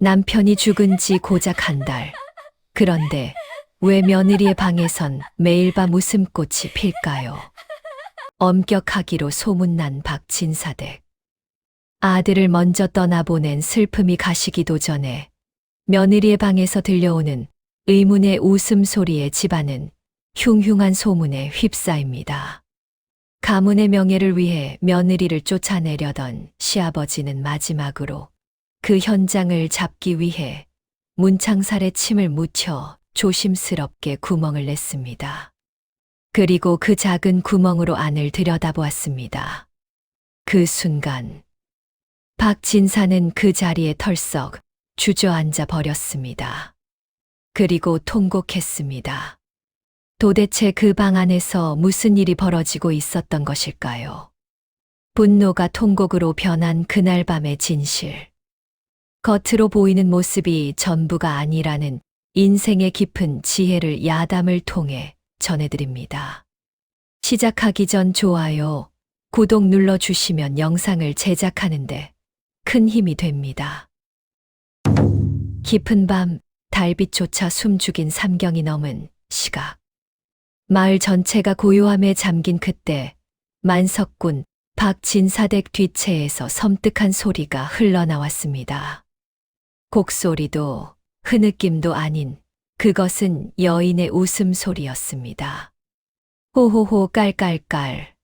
남편이 죽은 지 고작 한 달. 그런데 왜 며느리의 방에선 매일 밤 웃음꽃이 필까요? 엄격하기로 소문난 박진사댁. 아들을 먼저 떠나보낸 슬픔이 가시기도 전에 며느리의 방에서 들려오는 의문의 웃음소리에 집안은 흉흉한 소문에 휩싸입니다. 가문의 명예를 위해 며느리를 쫓아내려던 시아버지는 마지막으로 그 현장을 잡기 위해 문창살에 침을 묻혀 조심스럽게 구멍을 냈습니다. 그리고 그 작은 구멍으로 안을 들여다보았습니다. 그 순간 박진사는 그 자리에 털썩 주저앉아 버렸습니다. 그리고 통곡했습니다. 도대체 그 방 안에서 무슨 일이 벌어지고 있었던 것일까요? 분노가 통곡으로 변한 그날 밤의 진실. 겉으로 보이는 모습이 전부가 아니라는 인생의 깊은 지혜를 야담을 통해 전해드립니다. 시작하기 전 좋아요, 구독 눌러주시면 영상을 제작하는데 큰 힘이 됩니다. 깊은 밤, 달빛조차 숨죽인 삼경이 넘은 시각. 마을 전체가 고요함에 잠긴 그때 만석군 박진사댁 뒷채에서 섬뜩한 소리가 흘러나왔습니다. 곡소리도 흐느낌도 아닌 그것은 여인의 웃음소리였습니다. 호호호 깔깔깔.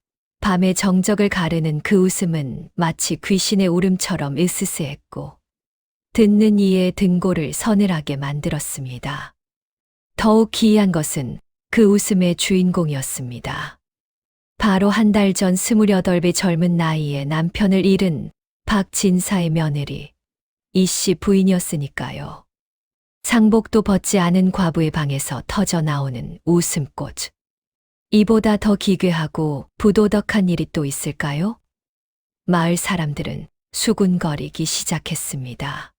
밤의 정적을 가르는 그 웃음은 마치 귀신의 울음처럼 으스스했고 듣는 이의 등골을 서늘하게 만들었습니다. 더욱 기이한 것은 그 웃음의 주인공이었습니다. 바로 한 달 전 28의 젊은 나이에 남편을 잃은 박진사의 며느리, 이씨 부인이었으니까요. 상복도 벗지 않은 과부의 방에서 터져 나오는 웃음꽃. 이보다 더 기괴하고 부도덕한 일이 또 있을까요? 마을 사람들은 수군거리기 시작했습니다.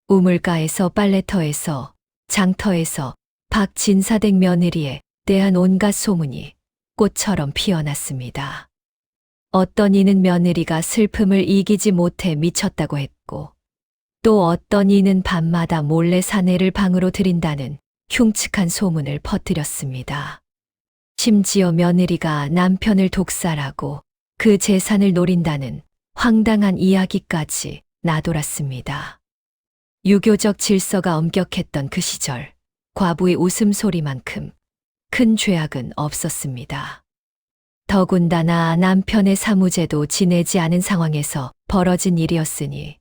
우물가에서 빨래터에서 장터에서 박진사댁 며느리에 대한 온갖 소문이 꽃처럼 피어났습니다. 어떤 이는 며느리가 슬픔을 이기지 못해 미쳤다고 했고, 또 어떤 이는 밤마다 몰래 사내를 방으로 들인다는 흉측한 소문을 퍼뜨렸습니다. 심지어 며느리가 남편을 독살하고 그 재산을 노린다는 황당한 이야기까지 나돌았습니다. 유교적 질서가 엄격했던 그 시절, 과부의 웃음소리만큼 큰 죄악은 없었습니다. 더군다나 남편의 사무제도 지내지 않은 상황에서 벌어진 일이었으니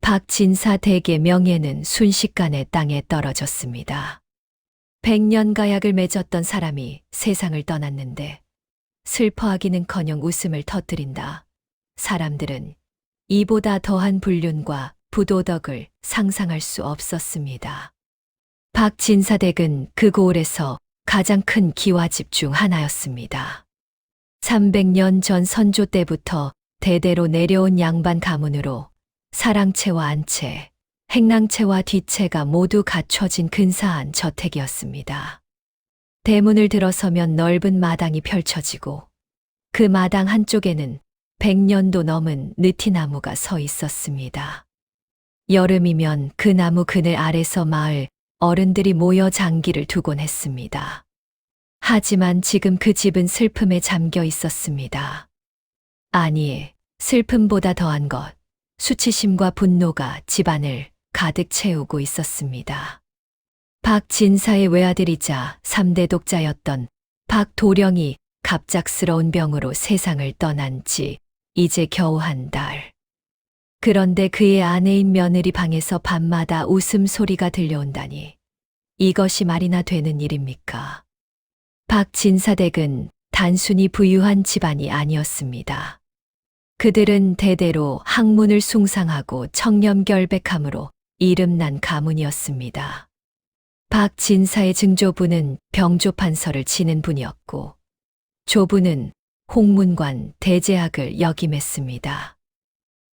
박진사 댁의 명예는 순식간에 땅에 떨어졌습니다. 100년 가약을 맺었던 사람이 세상을 떠났는데 슬퍼하기는커녕 웃음을 터뜨린다. 사람들은 이보다 더한 불륜과 부도덕을 상상할 수 없었습니다. 박진사 댁은 그 고을에서 가장 큰 기와집 중 하나였습니다. 300년 전 선조 때부터 대대로 내려온 양반 가문으로 사랑채와 안채, 행랑채와 뒷채가 모두 갖춰진 근사한 저택이었습니다. 대문을 들어서면 넓은 마당이 펼쳐지고 그 마당 한쪽에는 100년도 넘은 느티나무가 서 있었습니다. 여름이면 그 나무 그늘 아래서 마을 어른들이 모여 장기를 두곤 했습니다. 하지만 지금 그 집은 슬픔에 잠겨 있었습니다. 아니, 슬픔보다 더한 것, 수치심과 분노가 집안을 가득 채우고 있었습니다. 박진사의 외아들이자 3대 독자였던 박도령이 갑작스러운 병으로 세상을 떠난 지 이제 겨우 한 달. 그런데 그의 아내인 며느리 방에서 밤마다 웃음소리가 들려온다니 이것이 말이나 되는 일입니까? 박진사 댁은 단순히 부유한 집안이 아니었습니다. 그들은 대대로 학문을 숭상하고 청렴결백함으로 이름난 가문이었습니다. 박진사의 증조부는 병조판서를 지낸 분이었고 조부는 홍문관 대제학을 역임했습니다.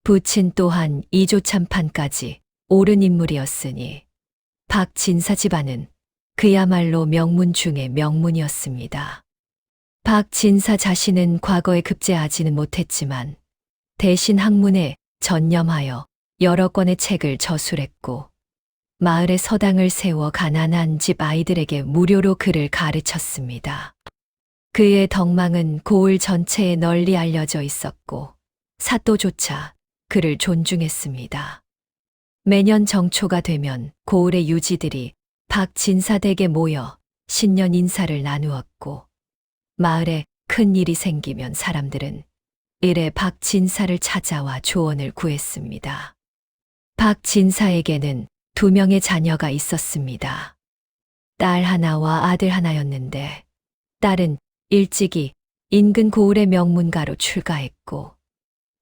부친 또한 이조참판까지 오른 인물이었으니 박진사 집안은 그야말로 명문 중의 명문이었습니다. 박진사 자신은 과거에 급제하지는 못했지만 대신 학문에 전념하여 여러 권의 책을 저술했고 마을에 서당을 세워 가난한 집 아이들에게 무료로 글을 가르쳤습니다. 그의 덕망은 고을 전체에 널리 알려져 있었고 사또조차 그를 존중했습니다. 매년 정초가 되면 고을의 유지들이 박진사댁에 모여 신년 인사를 나누었고 마을에 큰 일이 생기면 사람들은 이래 박진사를 찾아와 조언을 구했습니다. 박진사에게는 2명의 자녀가 있었습니다. 딸 하나와 아들 하나였는데 딸은 일찍이 인근 고을의 명문가로 출가했고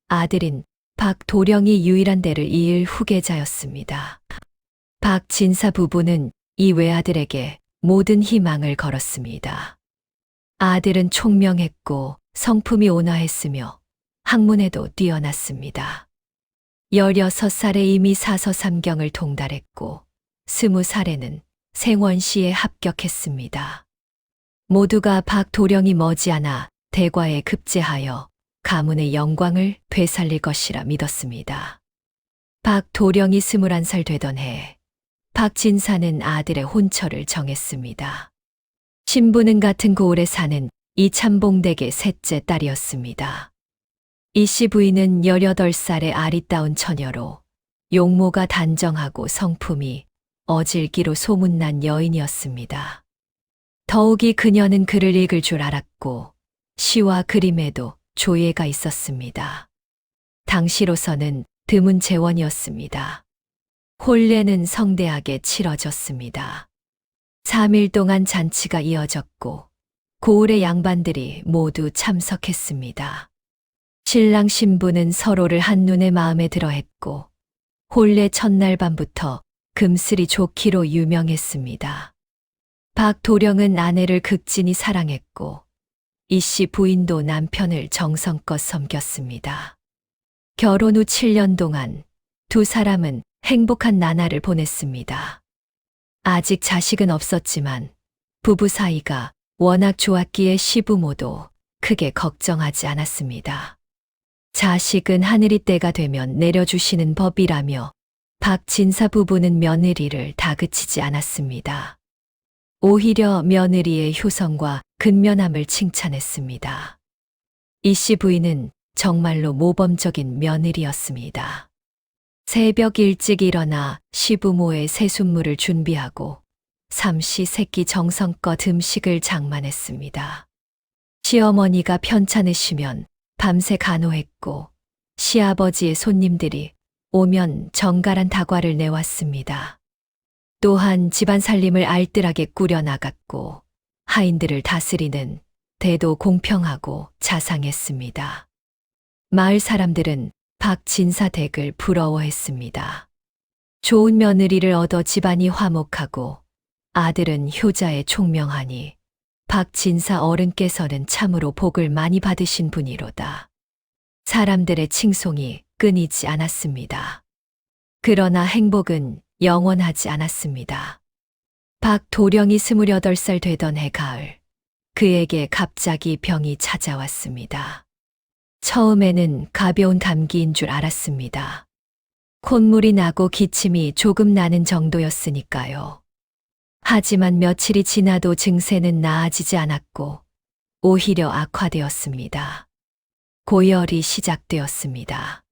아들인 박도령이 유일한 대를 이을 후계자였습니다. 박진사 부부는 이 외아들에게 모든 희망을 걸었습니다. 아들은 총명했고 성품이 온화했으며 학문에도 뛰어났습니다. 16살에 이미 사서삼경을 통달했고 20살에는 생원시에 합격했습니다. 모두가 박도령이 머지않아 대과에 급제하여 가문의 영광을 되살릴 것이라 믿었습니다. 박도령이 21살 되던 해 박진사는 아들의 혼처를 정했습니다. 신부는 같은 고을에 사는 이참봉댁의 셋째 딸이었습니다. 이씨 부인은 18살의 아리따운 처녀로 용모가 단정하고 성품이 어질기로 소문난 여인이었습니다. 더욱이 그녀는 글을 읽을 줄 알았고 시와 그림에도 조예가 있었습니다. 당시로서는 드문 재원이었습니다. 혼례는 성대하게 치러졌습니다. 3일 동안 잔치가 이어졌고 고을의 양반들이 모두 참석했습니다. 신랑 신부는 서로를 한눈에 마음에 들어 했고 혼례 첫날 밤부터 금슬이 좋기로 유명했습니다. 박도령은 아내를 극진히 사랑했고 이씨 부인도 남편을 정성껏 섬겼습니다. 결혼 후 7년 동안 2사람은 행복한 나날을 보냈습니다. 아직 자식은 없었지만 부부 사이가 워낙 좋았기에 시부모도 크게 걱정하지 않았습니다. 자식은 하늘이 때가 되면 내려주시는 법이라며 박진사 부부는 며느리를 다그치지 않았습니다. 오히려 며느리의 효성과 근면함을 칭찬했습니다. 이씨 부인은 정말로 모범적인 며느리였습니다. 새벽 일찍 일어나 시부모의 새순물을 준비하고 삼시세끼 정성껏 음식을 장만했습니다. 시어머니가 편찮으시면 밤새 간호했고 시아버지의 손님들이 오면 정갈한 다과를 내왔습니다. 또한 집안 살림을 알뜰하게 꾸려나갔고 하인들을 다스리는 대도 공평하고 자상했습니다. 마을 사람들은 박진사 댁을 부러워했습니다. 좋은 며느리를 얻어 집안이 화목하고 아들은 효자에 총명하니 박진사 어른께서는 참으로 복을 많이 받으신 분이로다. 사람들의 칭송이 끊이지 않았습니다. 그러나 행복은 영원하지 않았습니다. 박도령이 28살 되던 해 가을, 그에게 갑자기 병이 찾아왔습니다. 처음에는 가벼운 감기인 줄 알았습니다. 콧물이 나고 기침이 조금 나는 정도였으니까요. 하지만 며칠이 지나도 증세는 나아지지 않았고 오히려 악화되었습니다. 고열이 시작되었습니다.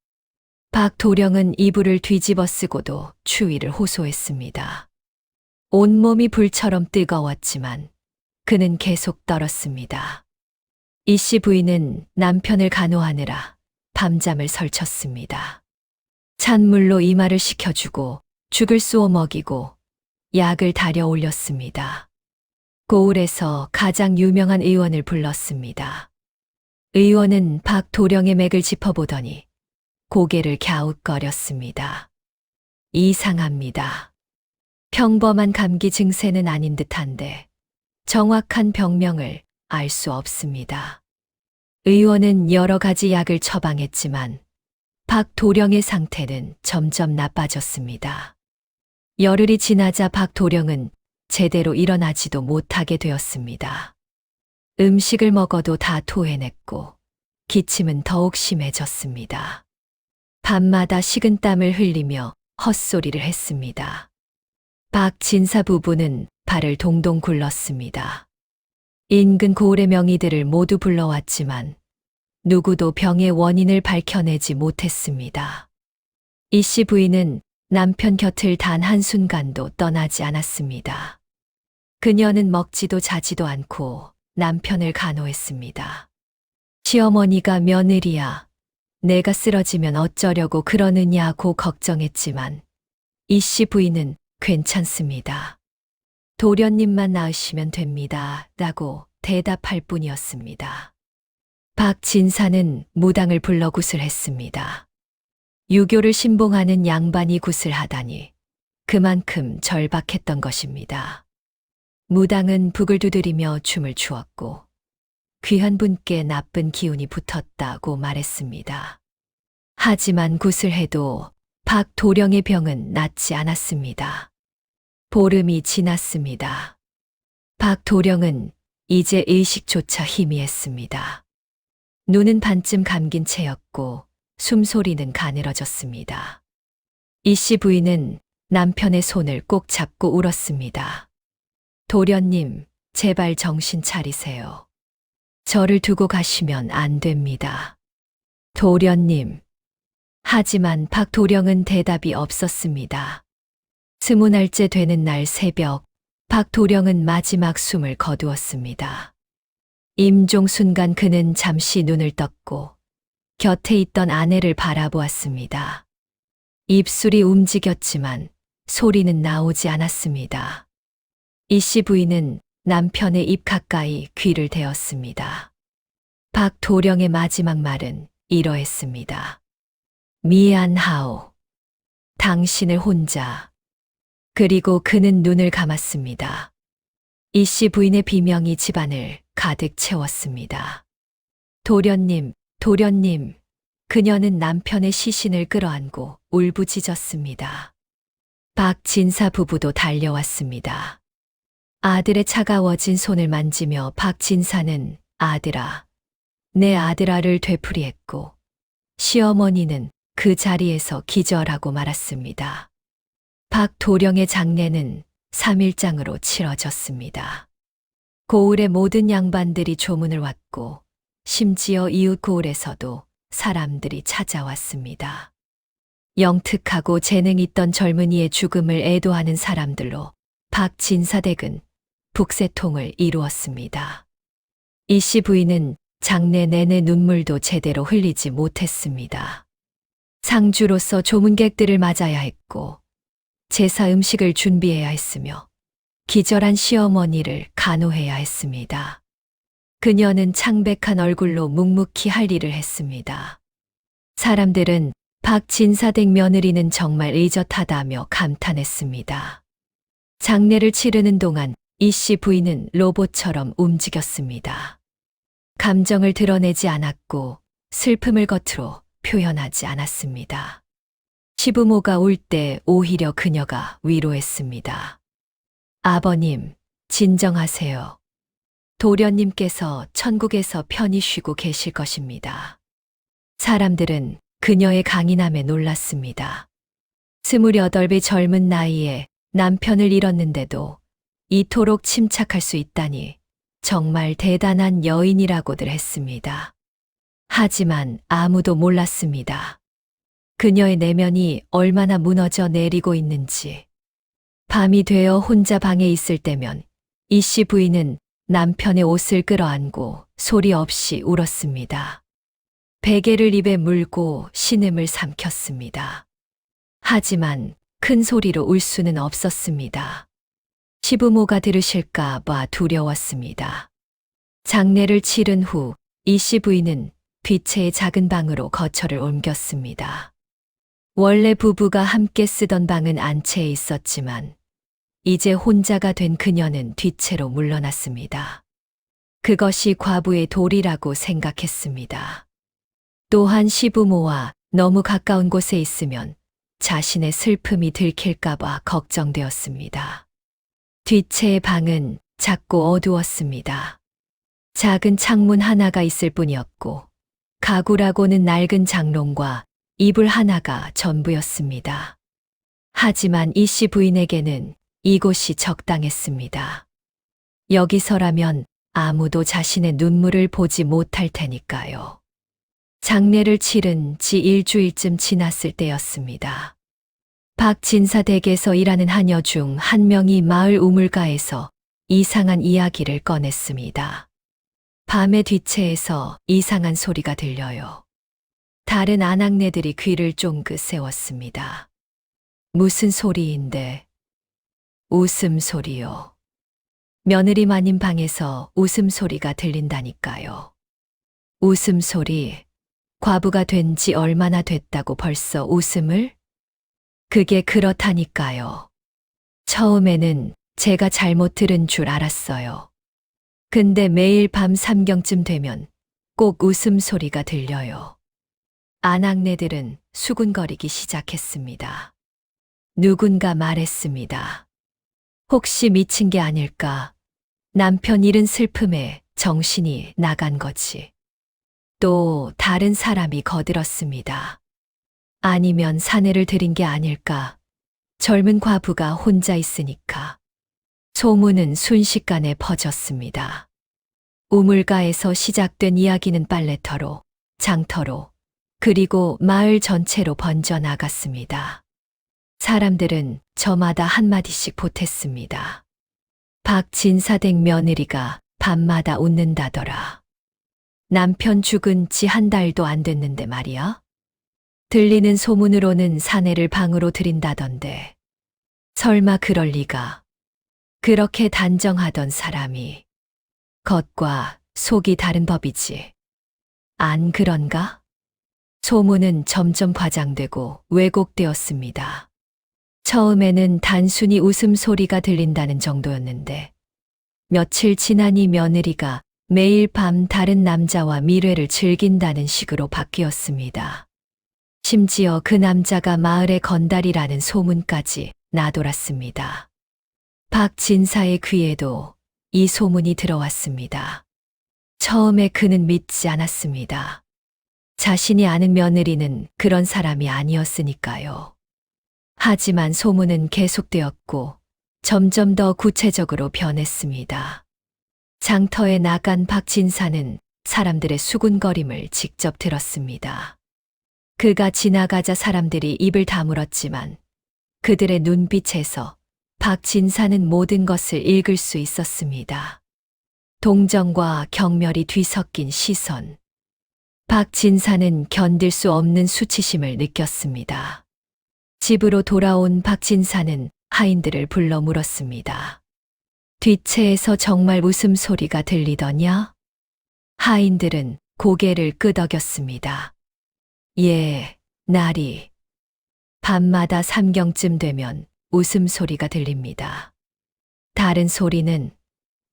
박도령은 이불을 뒤집어 쓰고도 추위를 호소했습니다. 온몸이 불처럼 뜨거웠지만 그는 계속 떨었습니다. 이씨 부인은 남편을 간호하느라 밤잠을 설쳤습니다. 찬물로 이마를 식혀주고 죽을 쏘어 먹이고 약을 달여 올렸습니다. 고을에서 가장 유명한 의원을 불렀습니다. 의원은 박도령의 맥을 짚어보더니 고개를 갸웃거렸습니다. 이상합니다. 평범한 감기 증세는 아닌 듯한데 정확한 병명을 알 수 없습니다. 의원은 여러 가지 약을 처방했지만 박도령의 상태는 점점 나빠졌습니다. 열흘이 지나자 박도령은 제대로 일어나지도 못하게 되었습니다. 음식을 먹어도 다 토해냈고 기침은 더욱 심해졌습니다. 밤마다 식은땀을 흘리며 헛소리를 했습니다. 박진사 부부는 발을 동동 굴렀습니다. 인근 고을의 명의들을 모두 불러왔지만 누구도 병의 원인을 밝혀내지 못했습니다. 이 씨 부인은 남편 곁을 단 한순간도 떠나지 않았습니다. 그녀는 먹지도 자지도 않고 남편을 간호했습니다. 시어머니가 며느리야, 내가 쓰러지면 어쩌려고 그러느냐고 걱정했지만 이 씨 부인은 괜찮습니다. 도련님만 나으시면 됩니다. 라고 대답할 뿐이었습니다. 박진사는 무당을 불러 구슬했습니다. 유교를 신봉하는 양반이 구슬하다니 그만큼 절박했던 것입니다. 무당은 북을 두드리며 춤을 추었고 귀한 분께 나쁜 기운이 붙었다고 말했습니다. 하지만 구슬해도 박도령의 병은 낫지 않았습니다. 보름이 지났습니다. 박도령은 이제 의식조차 희미했습니다. 눈은 반쯤 감긴 채였고 숨소리는 가늘어졌습니다. 이 씨 부인은 남편의 손을 꼭 잡고 울었습니다. 도련님, 제발 정신 차리세요. 저를 두고 가시면 안 됩니다. 도련님. 하지만 박도령은 대답이 없었습니다. 20날째 되는 날 새벽, 박도령은 마지막 숨을 거두었습니다. 임종 순간 그는 잠시 눈을 떴고 곁에 있던 아내를 바라보았습니다. 입술이 움직였지만 소리는 나오지 않았습니다. 이 씨 부인은 남편의 입 가까이 귀를 대었습니다. 박도령의 마지막 말은 이러했습니다. 미안하오. 당신을 혼자. 그리고 그는 눈을 감았습니다. 이 씨 부인의 비명이 집안을 가득 채웠습니다. 도련님, 도련님. 그녀는 남편의 시신을 끌어안고 울부짖었습니다. 박진사 부부도 달려왔습니다. 아들의 차가워진 손을 만지며 박진사는 아들아, 내 아들아를 되풀이했고 시어머니는 그 자리에서 기절하고 말았습니다. 박도령의 장례는 3일장으로 치러졌습니다. 고을의 모든 양반들이 조문을 왔고 심지어 이웃 고을에서도 사람들이 찾아왔습니다. 영특하고 재능 있던 젊은이의 죽음을 애도하는 사람들로 박진사댁은 북새통을 이루었습니다. 이 씨 부인은 장례 내내 눈물도 제대로 흘리지 못했습니다. 상주로서 조문객들을 맞아야 했고 제사 음식을 준비해야 했으며 기절한 시어머니를 간호해야 했습니다. 그녀는 창백한 얼굴로 묵묵히 할 일을 했습니다. 사람들은 박진사댁 며느리는 정말 의젓하다며 감탄했습니다. 장례를 치르는 동안 이 씨 부인은 로봇처럼 움직였습니다. 감정을 드러내지 않았고 슬픔을 겉으로 표현하지 않았습니다. 시부모가 울 때 오히려 그녀가 위로했습니다. 아버님, 진정하세요. 도련님께서 천국에서 편히 쉬고 계실 것입니다. 사람들은 그녀의 강인함에 놀랐습니다. 28의 젊은 나이에 남편을 잃었는데도 이토록 침착할 수 있다니 정말 대단한 여인이라고들 했습니다. 하지만 아무도 몰랐습니다. 그녀의 내면이 얼마나 무너져 내리고 있는지. 밤이 되어 혼자 방에 있을 때면 이 씨 부인은 남편의 옷을 끌어안고 소리 없이 울었습니다. 베개를 입에 물고 신음을 삼켰습니다. 하지만 큰 소리로 울 수는 없었습니다. 시부모가 들으실까 봐 두려웠습니다. 장례를 치른 후 이 씨 부인은 뒤채의 작은 방으로 거처를 옮겼습니다. 원래 부부가 함께 쓰던 방은 안채에 있었지만 이제 혼자가 된 그녀는 뒤채로 물러났습니다. 그것이 과부의 도리라고 생각했습니다. 또한 시부모와 너무 가까운 곳에 있으면 자신의 슬픔이 들킬까봐 걱정되었습니다. 뒤채의 방은 작고 어두웠습니다. 작은 창문 하나가 있을 뿐이었고 가구라고는 낡은 장롱과 이불 하나가 전부였습니다. 하지만 이 씨 부인에게는 이곳이 적당했습니다. 여기서라면 아무도 자신의 눈물을 보지 못할 테니까요. 장례를 치른 지 일주일쯤 지났을 때였습니다. 박진사 댁에서 일하는 하녀 중 한 명이 마을 우물가에서 이상한 이야기를 꺼냈습니다. 밤의 뒤채에서 이상한 소리가 들려요. 다른 아낙네들이 귀를 쫑긋 세웠습니다. 무슨 소리인데? 웃음소리요. 며느리 마님 방에서 웃음소리가 들린다니까요. 웃음소리. 과부가 된 지 얼마나 됐다고 벌써 웃음을? 그게 그렇다니까요. 처음에는 제가 잘못 들은 줄 알았어요. 근데 매일 밤 3경쯤 되면 꼭 웃음소리가 들려요. 아낙네들은 수군거리기 시작했습니다. 누군가 말했습니다. 혹시 미친 게 아닐까? 남편 잃은 슬픔에 정신이 나간 거지. 또 다른 사람이 거들었습니다. 아니면 사내를 들인 게 아닐까? 젊은 과부가 혼자 있으니까. 소문은 순식간에 퍼졌습니다. 우물가에서 시작된 이야기는 빨래터로, 장터로, 그리고 마을 전체로 번져나갔습니다. 사람들은 저마다 한마디씩 보탰습니다. 박진사댁 며느리가 밤마다 웃는다더라. 남편 죽은 지 한 달도 안 됐는데 말이야. 들리는 소문으로는 사내를 방으로 들인다던데. 설마 그럴 리가. 그렇게 단정하던 사람이 겉과 속이 다른 법이지. 안 그런가? 소문은 점점 과장되고 왜곡되었습니다. 처음에는 단순히 웃음소리가 들린다는 정도였는데 며칠 지나니 며느리가 매일 밤 다른 남자와 밀회를 즐긴다는 식으로 바뀌었습니다. 심지어 그 남자가 마을의 건달이라는 소문까지 나돌았습니다. 박진사의 귀에도 이 소문이 들어왔습니다. 처음에 그는 믿지 않았습니다. 자신이 아는 며느리는 그런 사람이 아니었으니까요. 하지만 소문은 계속되었고 점점 더 구체적으로 변했습니다. 장터에 나간 박진사는 사람들의 수군거림을 직접 들었습니다. 그가 지나가자 사람들이 입을 다물었지만 그들의 눈빛에서 박진사는 모든 것을 읽을 수 있었습니다. 동정과 경멸이 뒤섞인 시선. 박진사는 견딜 수 없는 수치심을 느꼈습니다. 집으로 돌아온 박진사는 하인들을 불러 물었습니다. 뒷채에서 정말 웃음소리가 들리더냐? 하인들은 고개를 끄덕였습니다. 예, 날이. 밤마다 3경쯤 되면 웃음소리가 들립니다. 다른 소리는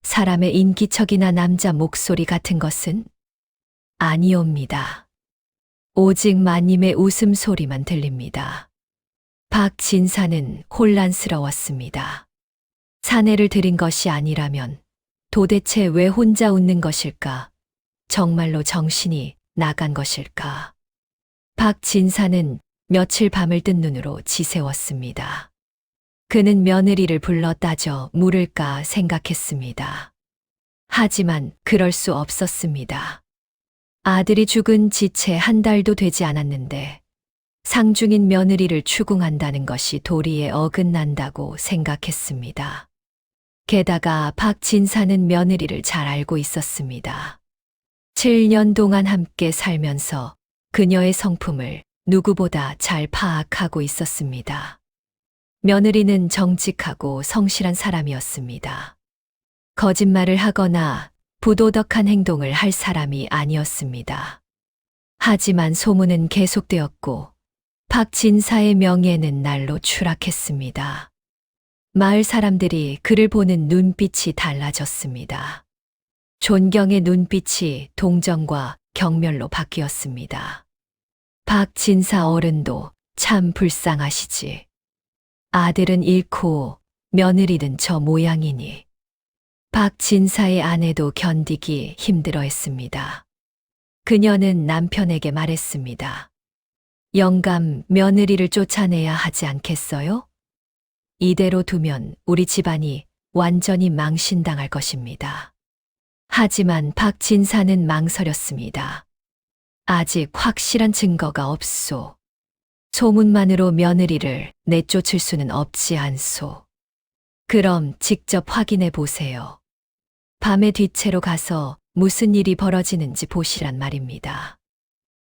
사람의 인기척이나 남자 목소리 같은 것은 아니옵니다. 오직 마님의 웃음소리만 들립니다. 박진사는 혼란스러웠습니다. 사내를 들인 것이 아니라면 도대체 왜 혼자 웃는 것일까? 정말로 정신이 나간 것일까? 박진사는 며칠 밤을 뜬 눈으로 지새웠습니다. 그는 며느리를 불러 따져 물을까 생각했습니다. 하지만 그럴 수 없었습니다. 아들이 죽은 지 채 한 달도 되지 않았는데 상중인 며느리를 추궁한다는 것이 도리에 어긋난다고 생각했습니다. 게다가 박진사는 며느리를 잘 알고 있었습니다. 7년 동안 함께 살면서 그녀의 성품을 누구보다 잘 파악하고 있었습니다. 며느리는 정직하고 성실한 사람이었습니다. 거짓말을 하거나 부도덕한 행동을 할 사람이 아니었습니다. 하지만 소문은 계속되었고 박진사의 명예는 날로 추락했습니다. 마을 사람들이 그를 보는 눈빛이 달라졌습니다. 존경의 눈빛이 동정과 경멸로 바뀌었습니다. 박진사 어른도 참 불쌍하시지. 아들은 잃고 며느리는 저 모양이니. 박진사의 아내도 견디기 힘들어했습니다. 그녀는 남편에게 말했습니다. 영감, 며느리를 쫓아내야 하지 않겠어요? 이대로 두면 우리 집안이 완전히 망신당할 것입니다. 하지만 박 진사는 망설였습니다. 아직 확실한 증거가 없소. 소문만으로 며느리를 내쫓을 수는 없지 않소. 그럼 직접 확인해 보세요. 밤에 뒷채로 가서 무슨 일이 벌어지는지 보시란 말입니다.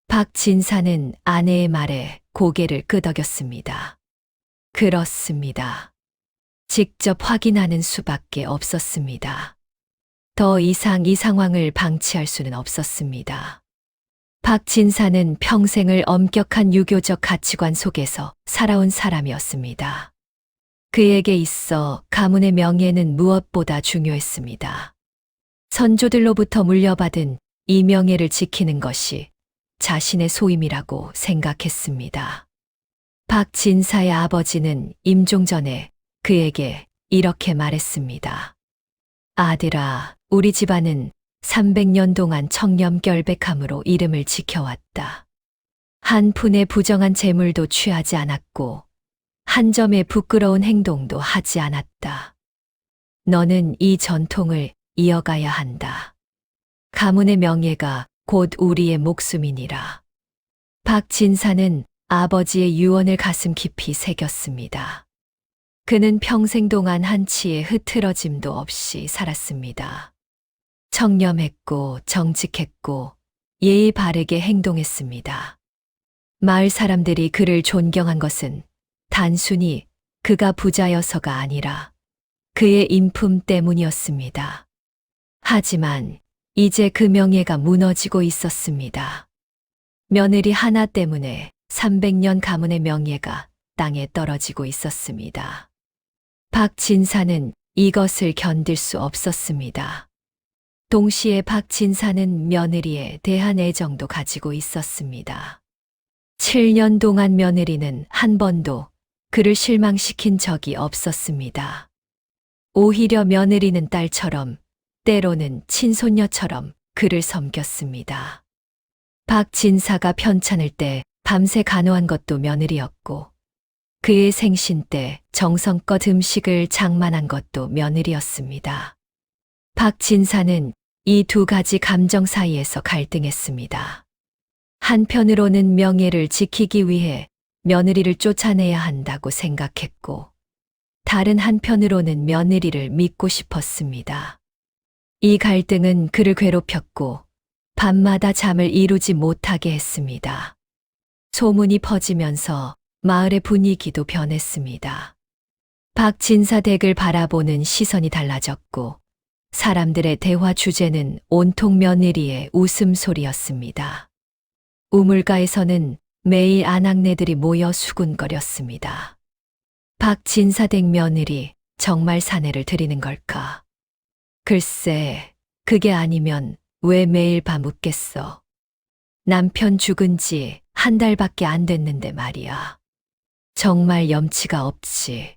박 진사는 아내의 말에 고개를 끄덕였습니다. 그렇습니다. 직접 확인하는 수밖에 없었습니다. 더 이상 이 상황을 방치할 수는 없었습니다. 박 진사는 평생을 엄격한 유교적 가치관 속에서 살아온 사람이었습니다. 그에게 있어 가문의 명예는 무엇보다 중요했습니다. 선조들로부터 물려받은 이 명예를 지키는 것이 자신의 소임이라고 생각했습니다. 박 진사의 아버지는 임종 전에 그에게 이렇게 말했습니다. 아들아, 우리 집안은 300년 동안 청렴결백함으로 이름을 지켜왔다. 한 푼의 부정한 재물도 취하지 않았고 한 점의 부끄러운 행동도 하지 않았다. 너는 이 전통을 이어가야 한다. 가문의 명예가 곧 우리의 목숨이니라. 박 진사는 아버지의 유언을 가슴 깊이 새겼습니다. 그는 평생 동안 한치의 흐트러짐도 없이 살았습니다. 청렴했고 정직했고 예의 바르게 행동했습니다. 마을 사람들이 그를 존경한 것은 단순히 그가 부자여서가 아니라 그의 인품 때문이었습니다. 하지만 이제 그 명예가 무너지고 있었습니다. 며느리 하나 때문에 300년 가문의 명예가 땅에 떨어지고 있었습니다. 박 진사는 이것을 견딜 수 없었습니다. 동시에 박 진사는 며느리에 대한 애정도 가지고 있었습니다. 7년 동안 며느리는 한 번도 그를 실망시킨 적이 없었습니다. 오히려 며느리는 딸처럼 때로는 친손녀처럼 그를 섬겼습니다. 박 진사가 편찮을 때 밤새 간호한 것도 며느리였고 그의 생신 때 정성껏 음식을 장만한 것도 며느리였습니다. 박 진사는 이 두 가지 감정 사이에서 갈등했습니다. 한편으로는 명예를 지키기 위해 며느리를 쫓아내야 한다고 생각했고, 다른 한편으로는 며느리를 믿고 싶었습니다. 이 갈등은 그를 괴롭혔고, 밤마다 잠을 이루지 못하게 했습니다. 소문이 퍼지면서 마을의 분위기도 변했습니다. 박 진사 댁을 바라보는 시선이 달라졌고, 사람들의 대화 주제는 온통 며느리의 웃음소리였습니다. 우물가에서는 매일 아낙네들이 모여 수군거렸습니다. 박 진사 댁 며느리 정말 사내를 들이는 걸까? 글쎄, 그게 아니면 왜 매일 밤 웃겠어? 남편 죽은 지 한 달밖에 안 됐는데 말이야. 정말 염치가 없지.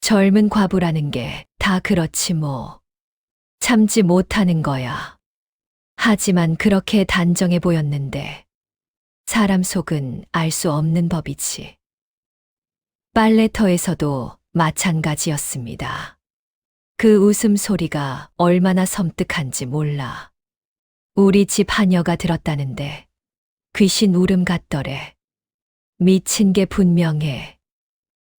젊은 과부라는 게 다 그렇지 뭐. 참지 못하는 거야. 하지만 그렇게 단정해 보였는데 사람 속은 알 수 없는 법이지. 빨래터에서도 마찬가지였습니다. 그 웃음소리가 얼마나 섬뜩한지 몰라. 우리 집 하녀가 들었다는데 귀신 울음 같더래. 미친 게 분명해.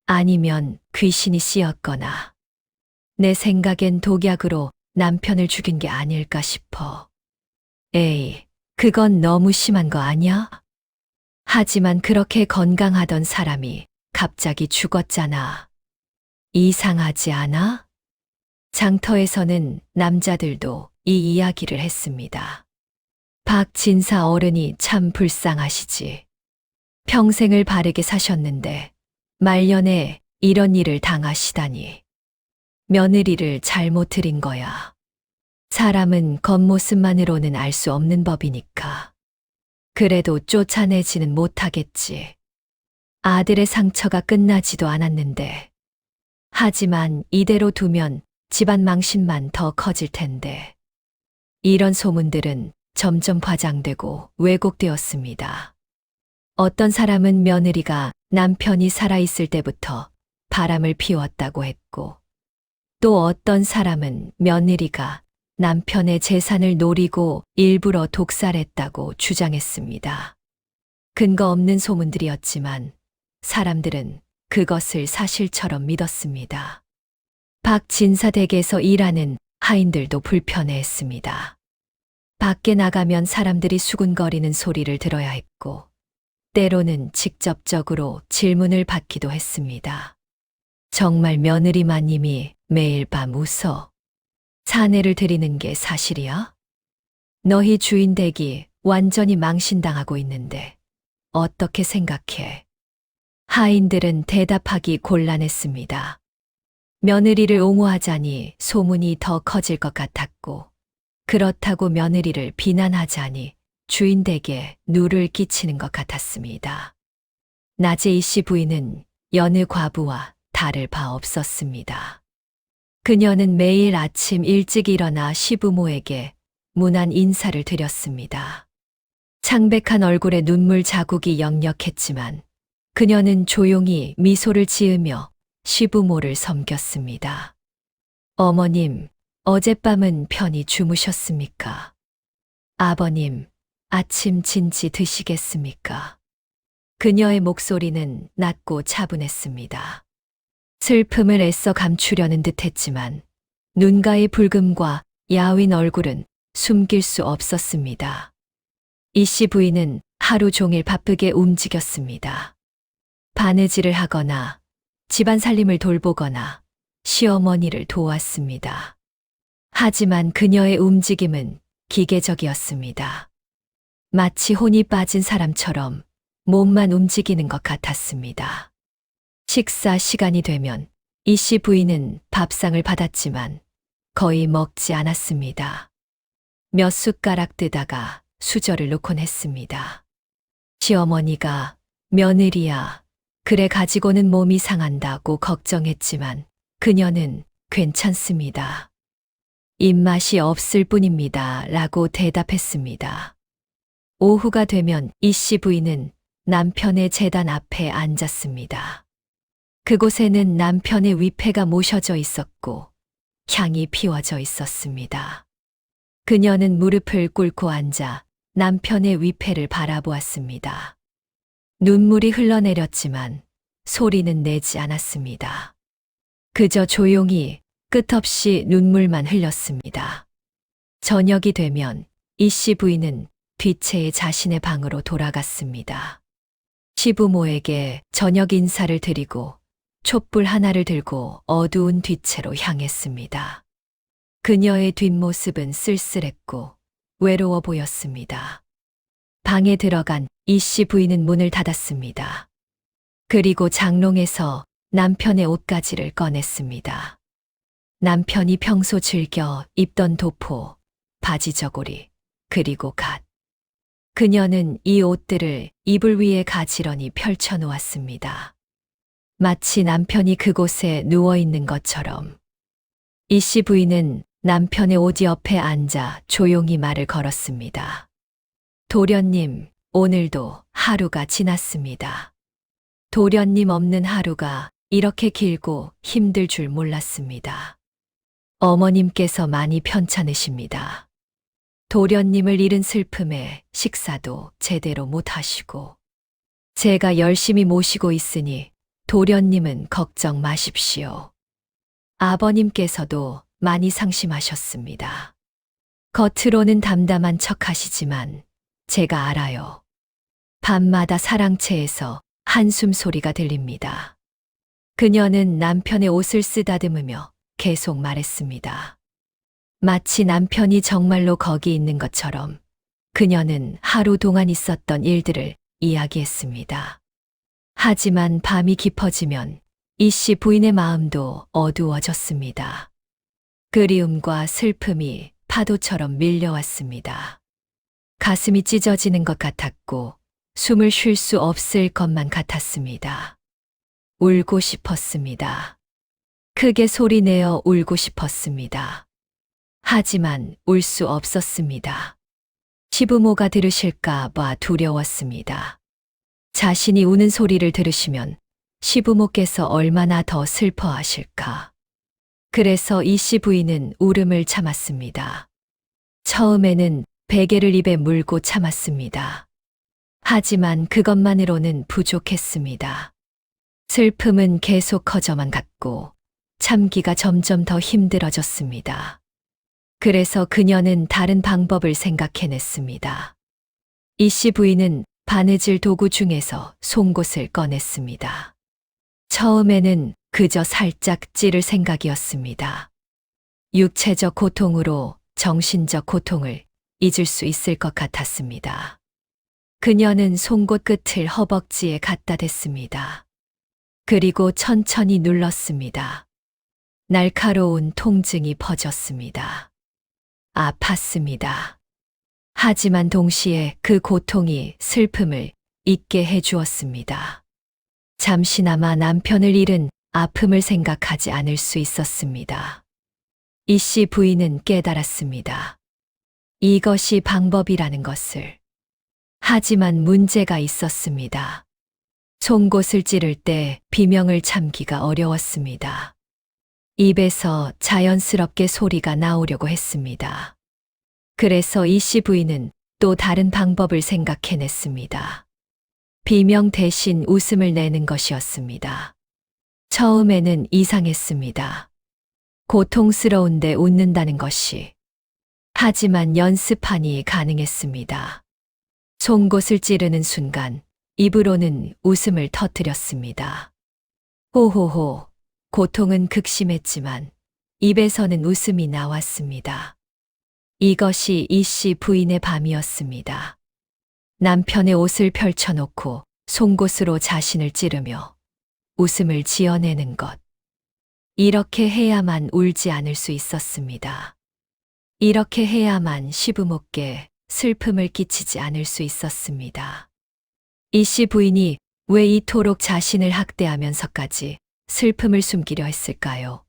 아니면 귀신이 씌었거나 내 생각엔 독약으로 남편을 죽인 게 아닐까 싶어. 에이, 그건 너무 심한 거 아니야? 하지만 그렇게 건강하던 사람이 갑자기 죽었잖아. 이상하지 않아? 장터에서는 남자들도 이 이야기를 했습니다. 박 진사 어른이 참 불쌍하시지. 평생을 바르게 사셨는데 말년에 이런 일을 당하시다니. 며느리를 잘못 들인 거야. 사람은 겉모습만으로는 알 수 없는 법이니까. 그래도 쫓아내지는 못하겠지. 아들의 상처가 끝나지도 않았는데. 하지만 이대로 두면 집안 망신만 더 커질 텐데. 이런 소문들은 점점 과장되고 왜곡되었습니다. 어떤 사람은 며느리가 남편이 살아있을 때부터 바람을 피웠다고 했고, 또 어떤 사람은 며느리가 남편의 재산을 노리고 일부러 독살했다고 주장했습니다. 근거 없는 소문들이었지만 사람들은 그것을 사실처럼 믿었습니다. 박진사 댁에서 일하는 하인들도 불편해했습니다. 밖에 나가면 사람들이 수군거리는 소리를 들어야 했고, 때로는 직접적으로 질문을 받기도 했습니다. 정말 며느리 마님이 매일 밤 웃어 사내를 드리는 게 사실이야? 너희 주인 댁이 완전히 망신당하고 있는데 어떻게 생각해? 하인들은 대답하기 곤란했습니다. 며느리를 옹호하자니 소문이 더 커질 것 같았고, 그렇다고 며느리를 비난하자니 주인 댁에 누를 끼치는 것 같았습니다. 낮에 이씨 부인은 여느 과부와 다를 바 없었습니다. 그녀는 매일 아침 일찍 일어나 시부모에게 문안 인사를 드렸습니다. 창백한 얼굴에 눈물 자국이 역력했지만 그녀는 조용히 미소를 지으며 시부모를 섬겼습니다. 어머님, 어젯밤은 편히 주무셨습니까? 아버님, 아침 진지 드시겠습니까? 그녀의 목소리는 낮고 차분했습니다. 슬픔을 애써 감추려는 듯 했지만 눈가의 붉음과 야윈 얼굴은 숨길 수 없었습니다. 이씨 부인은 하루 종일 바쁘게 움직였습니다. 바느질을 하거나 집안 살림을 돌보거나 시어머니를 도왔습니다. 하지만 그녀의 움직임은 기계적이었습니다. 마치 혼이 빠진 사람처럼 몸만 움직이는 것 같았습니다. 식사 시간이 되면 이씨 부인은 밥상을 받았지만 거의 먹지 않았습니다. 몇 숟가락 뜨다가 수저를 놓곤 했습니다. 시어머니가 며느리야, 그래 가지고는 몸이 상한다고 걱정했지만 그녀는 괜찮습니다. 입맛이 없을 뿐입니다. 라고 대답했습니다. 오후가 되면 이씨 부인은 남편의 제단 앞에 앉았습니다. 그곳에는 남편의 위패가 모셔져 있었고 향이 피워져 있었습니다. 그녀는 무릎을 꿇고 앉아 남편의 위패를 바라보았습니다. 눈물이 흘러내렸지만 소리는 내지 않았습니다. 그저 조용히 끝없이 눈물만 흘렸습니다. 저녁이 되면 이씨 부인은 뒤채에 자신의 방으로 돌아갔습니다. 시부모에게 저녁 인사를 드리고 촛불 하나를 들고 어두운 뒤채로 향했습니다. 그녀의 뒷모습은 쓸쓸했고 외로워 보였습니다. 방에 들어간 이씨 부인은 문을 닫았습니다. 그리고 장롱에서 남편의 옷가지를 꺼냈습니다. 남편이 평소 즐겨 입던 도포, 바지 저고리, 그리고 갓. 그녀는 이 옷들을 이불 위에 가지런히 펼쳐 놓았습니다. 마치 남편이 그곳에 누워 있는 것처럼. 이씨 부인은 남편의 옷 옆에 앉아 조용히 말을 걸었습니다. 도련님, 오늘도 하루가 지났습니다. 도련님 없는 하루가 이렇게 길고 힘들 줄 몰랐습니다. 어머님께서 많이 편찮으십니다. 도련님을 잃은 슬픔에 식사도 제대로 못 하시고, 제가 열심히 모시고 있으니 도련님은 걱정 마십시오. 아버님께서도 많이 상심하셨습니다. 겉으로는 담담한 척 하시지만 제가 알아요. 밤마다 사랑채에서 한숨 소리가 들립니다. 그녀는 남편의 옷을 쓰다듬으며 계속 말했습니다. 마치 남편이 정말로 거기 있는 것처럼 그녀는 하루 동안 있었던 일들을 이야기했습니다. 하지만 밤이 깊어지면 이씨 부인의 마음도 어두워졌습니다. 그리움과 슬픔이 파도처럼 밀려왔습니다. 가슴이 찢어지는 것 같았고 숨을 쉴 수 없을 것만 같았습니다. 울고 싶었습니다. 크게 소리내어 울고 싶었습니다. 하지만 울 수 없었습니다. 시부모가 들으실까 봐 두려웠습니다. 자신이 우는 소리를 들으시면 시부모께서 얼마나 더 슬퍼하실까. 그래서 이 씨 부인은 울음을 참았습니다. 처음에는 베개를 입에 물고 참았습니다. 하지만 그것만으로는 부족했습니다. 슬픔은 계속 커져만 갔고 참기가 점점 더 힘들어졌습니다. 그래서 그녀는 다른 방법을 생각해냈습니다. 이 씨 부인은 바느질 도구 중에서 송곳을 꺼냈습니다. 처음에는 그저 살짝 찌를 생각이었습니다. 육체적 고통으로 정신적 고통을 잊을 수 있을 것 같았습니다. 그녀는 송곳 끝을 허벅지에 갖다 댔습니다. 그리고 천천히 눌렀습니다. 날카로운 통증이 퍼졌습니다. 아팠습니다. 하지만 동시에 그 고통이 슬픔을 잊게 해주었습니다. 잠시나마 남편을 잃은 아픔을 생각하지 않을 수 있었습니다. 이 씨 부인은 깨달았습니다. 이것이 방법이라는 것을. 하지만 문제가 있었습니다. 송곳을 찌를 때 비명을 참기가 어려웠습니다. 입에서 자연스럽게 소리가 나오려고 했습니다. 그래서 이 씨 부인은 또 다른 방법을 생각해냈습니다. 비명 대신 웃음을 내는 것이었습니다. 처음에는 이상했습니다. 고통스러운데 웃는다는 것이. 하지만 연습하니 가능했습니다. 송곳을 찌르는 순간 입으로는 웃음을 터뜨렸습니다. 호호호, 고통은 극심했지만 입에서는 웃음이 나왔습니다. 이것이 이 씨 부인의 밤이었습니다. 남편의 옷을 펼쳐놓고 송곳으로 자신을 찌르며 웃음을 지어내는 것. 이렇게 해야만 울지 않을 수 있었습니다. 이렇게 해야만 시부모께 슬픔을 끼치지 않을 수 있었습니다. 이 씨 부인이 왜 이토록 자신을 학대하면서까지 슬픔을 숨기려 했을까요?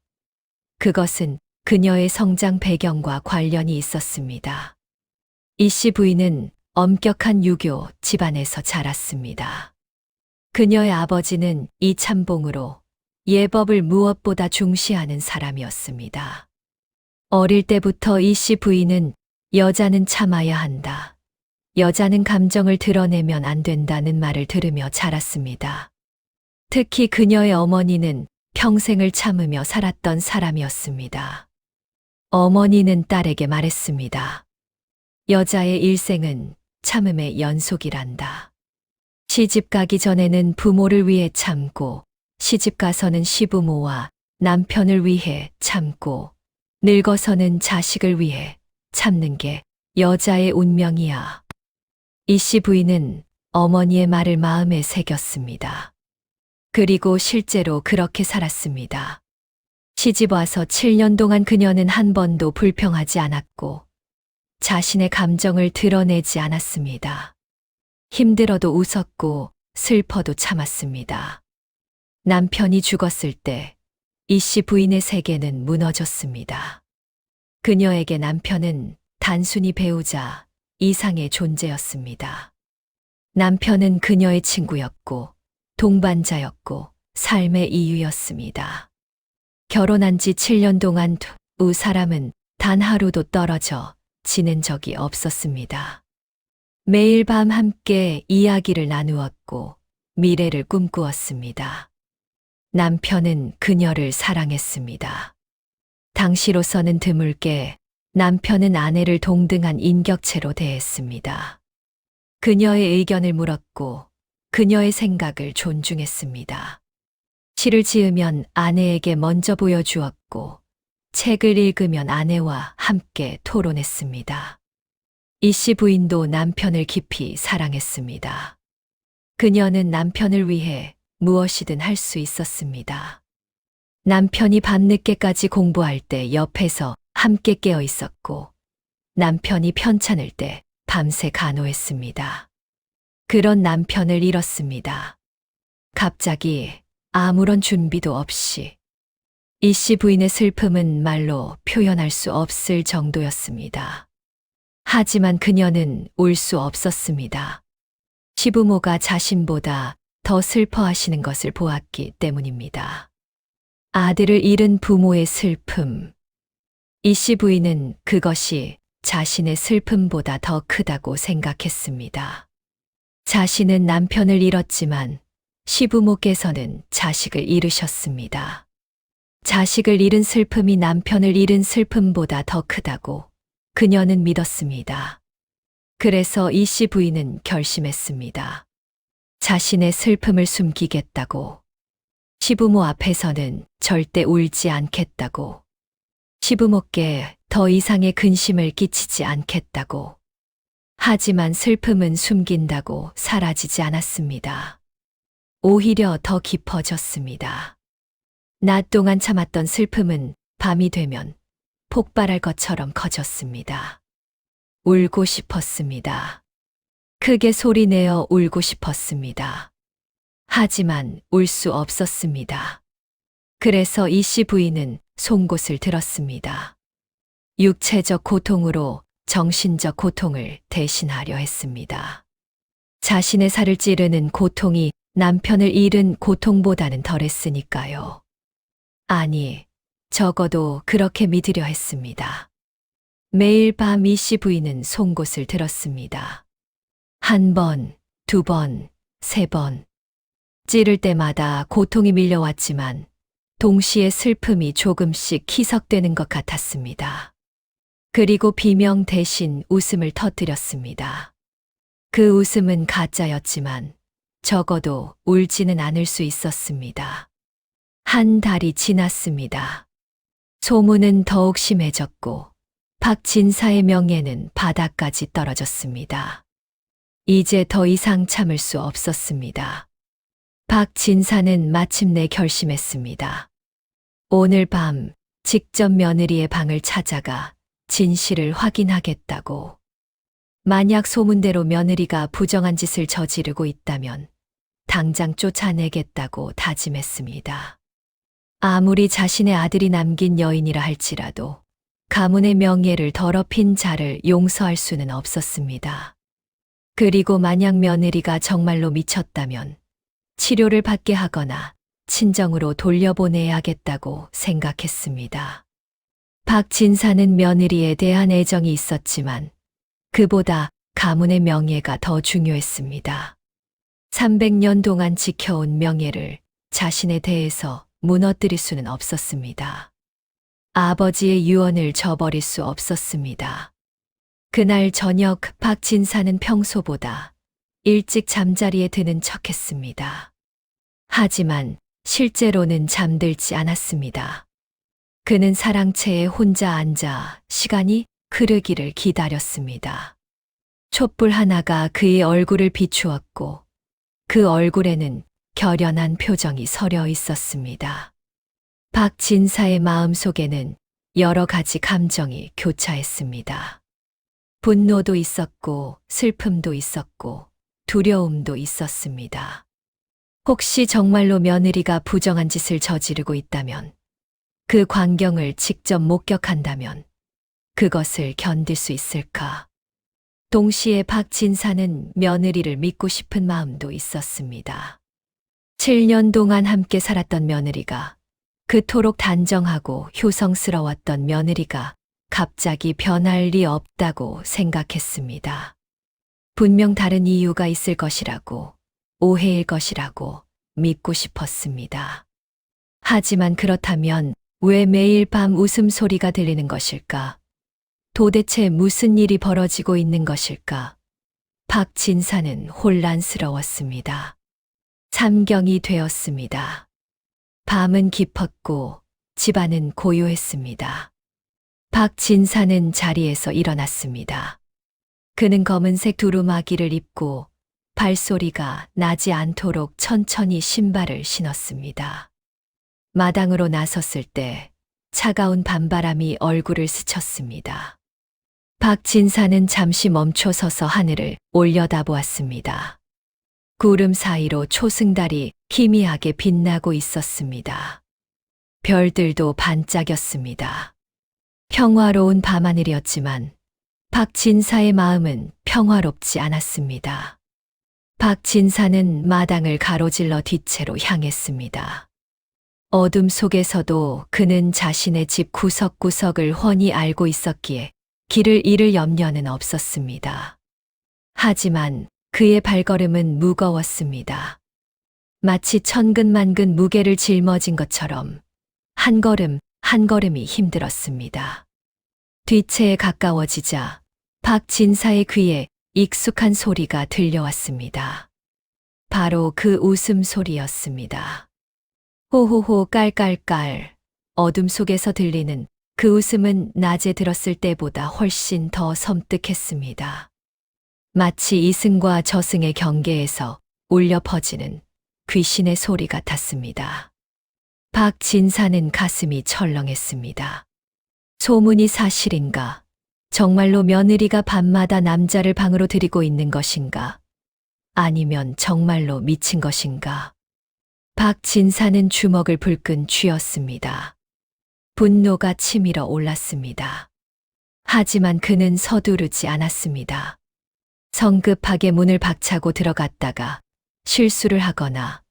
그것은 그녀의 성장 배경과 관련이 있었습니다. 이 씨 부인은 엄격한 유교 집안에서 자랐습니다. 그녀의 아버지는 이참봉으로 예법을 무엇보다 중시하는 사람이었습니다. 어릴 때부터 이 씨 부인은 여자는 참아야 한다. 여자는 감정을 드러내면 안 된다는 말을 들으며 자랐습니다. 특히 그녀의 어머니는 평생을 참으며 살았던 사람이었습니다. 어머니는 딸에게 말했습니다. 여자의 일생은 참음의 연속이란다. 시집 가기 전에는 부모를 위해 참고, 시집 가서는 시부모와 남편을 위해 참고, 늙어서는 자식을 위해 참는 게 여자의 운명이야. 이 씨 부인은 어머니의 말을 마음에 새겼습니다. 그리고 실제로 그렇게 살았습니다. 시집 와서 7년 동안 그녀는 한 번도 불평하지 않았고 자신의 감정을 드러내지 않았습니다. 힘들어도 웃었고 슬퍼도 참았습니다. 남편이 죽었을 때 이 씨 부인의 세계는 무너졌습니다. 그녀에게 남편은 단순히 배우자 이상의 존재였습니다. 남편은 그녀의 친구였고 동반자였고 삶의 이유였습니다. 결혼한 지 7년 동안 두 사람은 단 하루도 떨어져 지낸 적이 없었습니다. 매일 밤 함께 이야기를 나누었고 미래를 꿈꾸었습니다. 남편은 그녀를 사랑했습니다. 당시로서는 드물게 남편은 아내를 동등한 인격체로 대했습니다. 그녀의 의견을 물었고 그녀의 생각을 존중했습니다. 시를 지으면 아내에게 먼저 보여주었고 책을 읽으면 아내와 함께 토론했습니다. 이 씨 부인도 남편을 깊이 사랑했습니다. 그녀는 남편을 위해 무엇이든 할 수 있었습니다. 남편이 밤늦게까지 공부할 때 옆에서 함께 깨어 있었고 남편이 편찮을 때 밤새 간호했습니다. 그런 남편을 잃었습니다. 갑자기 아무런 준비도 없이. 이 씨 부인의 슬픔은 말로 표현할 수 없을 정도였습니다. 하지만 그녀는 울 수 없었습니다. 시부모가 자신보다 더 슬퍼하시는 것을 보았기 때문입니다. 아들을 잃은 부모의 슬픔. 이 씨 부인은 그것이 자신의 슬픔보다 더 크다고 생각했습니다. 자신은 남편을 잃었지만 시부모께서는 자식을 잃으셨습니다. 자식을 잃은 슬픔이 남편을 잃은 슬픔보다 더 크다고 그녀는 믿었습니다. 그래서 이 씨 부인은 결심했습니다. 자신의 슬픔을 숨기겠다고. 시부모 앞에서는 절대 울지 않겠다고. 시부모께 더 이상의 근심을 끼치지 않겠다고. 하지만 슬픔은 숨긴다고 사라지지 않았습니다. 오히려 더 깊어졌습니다. 낮 동안 참았던 슬픔은 밤이 되면 폭발할 것처럼 커졌습니다. 울고 싶었습니다. 크게 소리내어 울고 싶었습니다. 하지만 울 수 없었습니다. 그래서 이 씨 부인은 송곳을 들었습니다. 육체적 고통으로 정신적 고통을 대신하려 했습니다. 자신의 살을 찌르는 고통이 남편을 잃은 고통보다는 덜했으니까요. 아니, 적어도 그렇게 믿으려 했습니다. 매일 밤 이 씨 부인은 송곳을 들었습니다. 한 번, 두 번, 세 번. 찌를 때마다 고통이 밀려왔지만 동시에 슬픔이 조금씩 희석되는 것 같았습니다. 그리고 비명 대신 웃음을 터뜨렸습니다. 그 웃음은 가짜였지만 적어도 울지는 않을 수 있었습니다. 한 달이 지났습니다. 소문은 더욱 심해졌고 박진사의 명예는 바닥까지 떨어졌습니다. 이제 더 이상 참을 수 없었습니다. 박진사는 마침내 결심했습니다. 오늘 밤 직접 며느리의 방을 찾아가 진실을 확인하겠다고. 만약 소문대로 며느리가 부정한 짓을 저지르고 있다면 당장 쫓아내겠다고 다짐했습니다. 아무리 자신의 아들이 남긴 여인이라 할지라도 가문의 명예를 더럽힌 자를 용서할 수는 없었습니다. 그리고 만약 며느리가 정말로 미쳤다면 치료를 받게 하거나 친정으로 돌려보내야겠다고 생각했습니다. 박진사는 며느리에 대한 애정이 있었지만 그보다 가문의 명예가 더 중요했습니다. 300년 동안 지켜온 명예를 자신에 대해서 무너뜨릴 수는 없었습니다. 아버지의 유언을 저버릴 수 없었습니다. 그날 저녁 박진사는 평소보다 일찍 잠자리에 드는 척했습니다. 하지만 실제로는 잠들지 않았습니다. 그는 사랑채에 혼자 앉아 시간이 흐르기를 기다렸습니다. 촛불 하나가 그의 얼굴을 비추었고 그 얼굴에는 결연한 표정이 서려 있었습니다. 박진사의 마음속에는 여러 가지 감정이 교차했습니다. 분노도 있었고 슬픔도 있었고 두려움도 있었습니다. 혹시 정말로 며느리가 부정한 짓을 저지르고 있다면, 그 광경을 직접 목격한다면 그것을 견딜 수 있을까? 동시에 박진사는 며느리를 믿고 싶은 마음도 있었습니다. 7년 동안 함께 살았던 며느리가, 그토록 단정하고 효성스러웠던 며느리가 갑자기 변할 리 없다고 생각했습니다. 분명 다른 이유가 있을 것이라고, 오해일 것이라고 믿고 싶었습니다. 하지만 그렇다면 왜 매일 밤 웃음소리가 들리는 것일까? 도대체 무슨 일이 벌어지고 있는 것일까? 박진사는 혼란스러웠습니다. 삼경이 되었습니다. 밤은 깊었고 집안은 고요했습니다. 박진사는 자리에서 일어났습니다. 그는 검은색 두루마기를 입고 발소리가 나지 않도록 천천히 신발을 신었습니다. 마당으로 나섰을 때 차가운 밤바람이 얼굴을 스쳤습니다. 박진사는 잠시 멈춰서서 하늘을 올려다보았습니다. 구름 사이로 초승달이 희미하게 빛나고 있었습니다. 별들도 반짝였습니다. 평화로운 밤하늘이었지만 박진사의 마음은 평화롭지 않았습니다. 박진사는 마당을 가로질러 뒷채로 향했습니다. 어둠 속에서도 그는 자신의 집 구석구석을 훤히 알고 있었기에 길을 잃을 염려는 없었습니다. 하지만 그의 발걸음은 무거웠습니다. 마치 천근만근 무게를 짊어진 것처럼 한 걸음 한 걸음이 힘들었습니다. 뒷채에 가까워지자 박진사의 귀에 익숙한 소리가 들려왔습니다. 바로 그 웃음소리였습니다. 호호호 깔깔깔. 어둠 속에서 들리는 그 웃음은 낮에 들었을 때보다 훨씬 더 섬뜩했습니다. 마치 이승과 저승의 경계에서 울려 퍼지는 귀신의 소리 같았습니다. 박진사는 가슴이 철렁했습니다. 소문이 사실인가? 정말로 며느리가 밤마다 남자를 방으로 들이고 있는 것인가? 아니면 정말로 미친 것인가? 박진사는 주먹을 불끈 쥐었습니다. 분노가 치밀어 올랐습니다. 하지만 그는 서두르지 않았습니다. 성급하게 문을 박차고 들어갔다가 실수를 하거나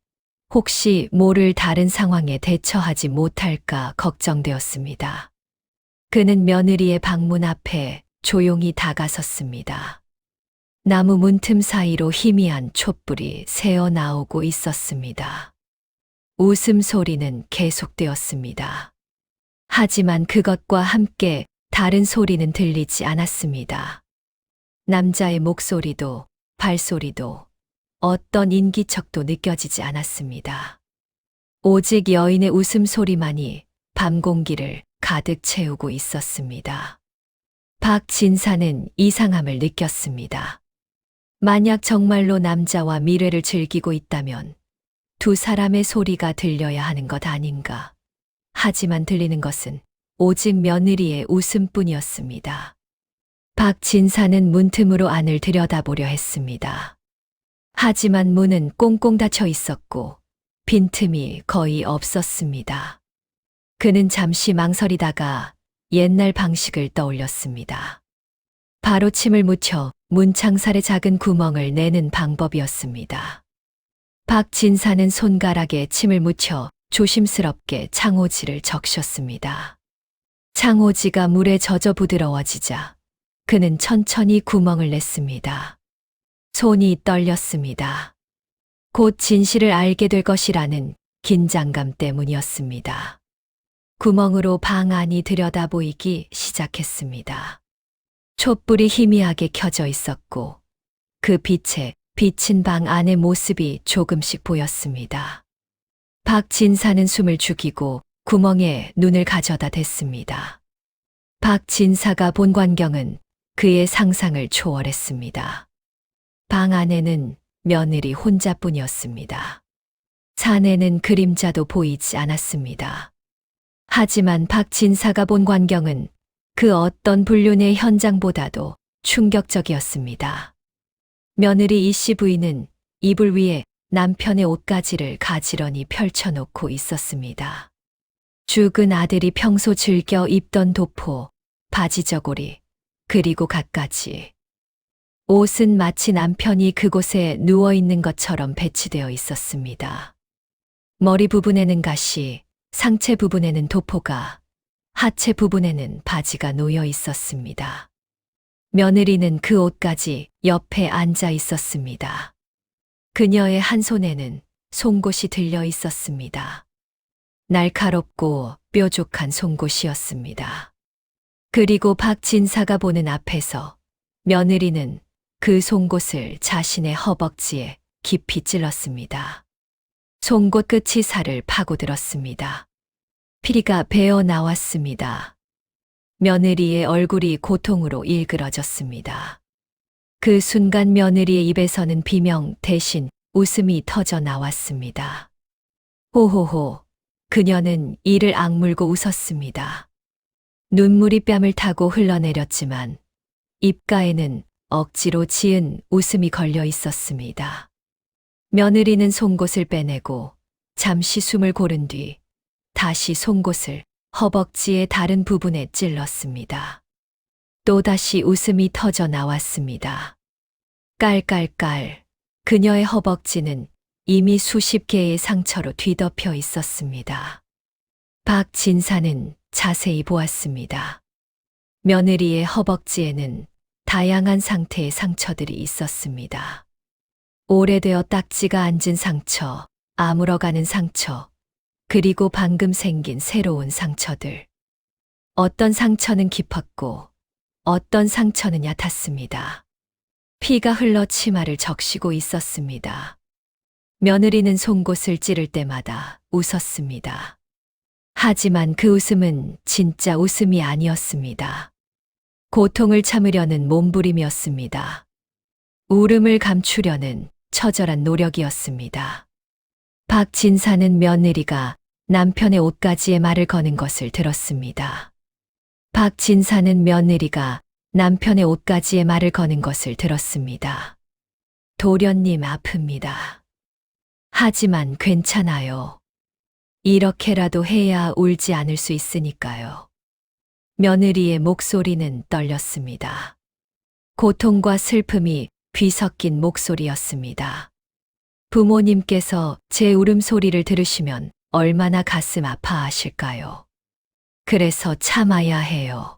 혹시 모를 다른 상황에 대처하지 못할까 걱정되었습니다. 그는 며느리의 방문 앞에 조용히 다가섰습니다. 나무 문틈 사이로 희미한 촛불이 새어 나오고 있었습니다. 웃음소리는 계속되었습니다. 하지만 그것과 함께 다른 소리는 들리지 않았습니다. 남자의 목소리도 발소리도 어떤 인기척도 느껴지지 않았습니다. 오직 여인의 웃음소리만이 밤 공기를 가득 채우고 있었습니다. 박진사는 이상함을 느꼈습니다. 만약 정말로 남자와 미래를 즐기고 있다면 두 사람의 소리가 들려야 하는 것 아닌가. 하지만 들리는 것은 오직 며느리의 웃음뿐이었습니다. 박진사는 문틈으로 안을 들여다보려 했습니다. 하지만 문은 꽁꽁 닫혀 있었고 빈틈이 거의 없었습니다. 그는 잠시 망설이다가 옛날 방식을 떠올렸습니다. 바로 침을 묻혀 문창살의 작은 구멍을 내는 방법이었습니다. 박진사는 손가락에 침을 묻혀 조심스럽게 창호지를 적셨습니다. 창호지가 물에 젖어 부드러워지자 그는 천천히 구멍을 냈습니다. 손이 떨렸습니다. 곧 진실을 알게 될 것이라는 긴장감 때문이었습니다. 구멍으로 방 안이 들여다 보이기 시작했습니다. 촛불이 희미하게 켜져 있었고 그 빛에 비친 방 안의 모습이 조금씩 보였습니다. 박진사는 숨을 죽이고 구멍에 눈을 가져다 댔습니다. 박진사가 본 광경은 그의 상상을 초월했습니다. 방 안에는 며느리 혼자뿐이었습니다. 산에는 그림자도 보이지 않았습니다. 하지만 박진사가 본 광경은 그 어떤 불륜의 현장보다도 충격적이었습니다. 며느리 이씨 부인은 이불 위에 남편의 옷가지를 가지런히 펼쳐놓고 있었습니다. 죽은 아들이 평소 즐겨 입던 도포, 바지 저고리, 그리고 갖가지. 옷은 마치 남편이 그곳에 누워있는 것처럼 배치되어 있었습니다. 머리 부분에는 가시, 상체 부분에는 도포가, 하체 부분에는 바지가 놓여 있었습니다. 며느리는 그 옷까지 옆에 앉아 있었습니다. 그녀의 한 손에는 송곳이 들려 있었습니다. 날카롭고 뾰족한 송곳이었습니다. 그리고 박진사가 보는 앞에서 며느리는 그 송곳을 자신의 허벅지에 깊이 찔렀습니다. 송곳 끝이 살을 파고들었습니다. 피리가 배어 나왔습니다. 며느리의 얼굴이 고통으로 일그러졌습니다. 그 순간 며느리의 입에서는 비명 대신 웃음이 터져 나왔습니다. 호호호, 그녀는 이를 악물고 웃었습니다. 눈물이 뺨을 타고 흘러내렸지만 입가에는 억지로 지은 웃음이 걸려 있었습니다. 며느리는 송곳을 빼내고 잠시 숨을 고른 뒤 다시 송곳을 허벅지의 다른 부분에 찔렀습니다. 또다시 웃음이 터져 나왔습니다. 깔깔깔. 그녀의 허벅지는 이미 수십 개의 상처로 뒤덮여 있었습니다. 박 진사는 자세히 보았습니다. 며느리의 허벅지에는 다양한 상태의 상처들이 있었습니다. 오래되어 딱지가 앉은 상처, 아물어가는 상처, 그리고 방금 생긴 새로운 상처들. 어떤 상처는 깊었고 어떤 상처는 얕았습니다. 피가 흘러 치마를 적시고 있었습니다. 며느리는 송곳을 찌를 때마다 웃었습니다. 하지만 그 웃음은 진짜 웃음이 아니었습니다. 고통을 참으려는 몸부림이었습니다. 울음을 감추려는 처절한 노력이었습니다. 박진사는 며느리가 남편의 옷가지에 말을 거는 것을 들었습니다. 박진사는 며느리가 남편의 옷가지에 말을 거는 것을 들었습니다. 도련님 아픕니다. 하지만 괜찮아요. 이렇게라도 해야 울지 않을 수 있으니까요. 며느리의 목소리는 떨렸습니다. 고통과 슬픔이 뒤섞인 목소리였습니다. 부모님께서 제 울음소리를 들으시면 얼마나 가슴 아파하실까요? 그래서 참아야 해요.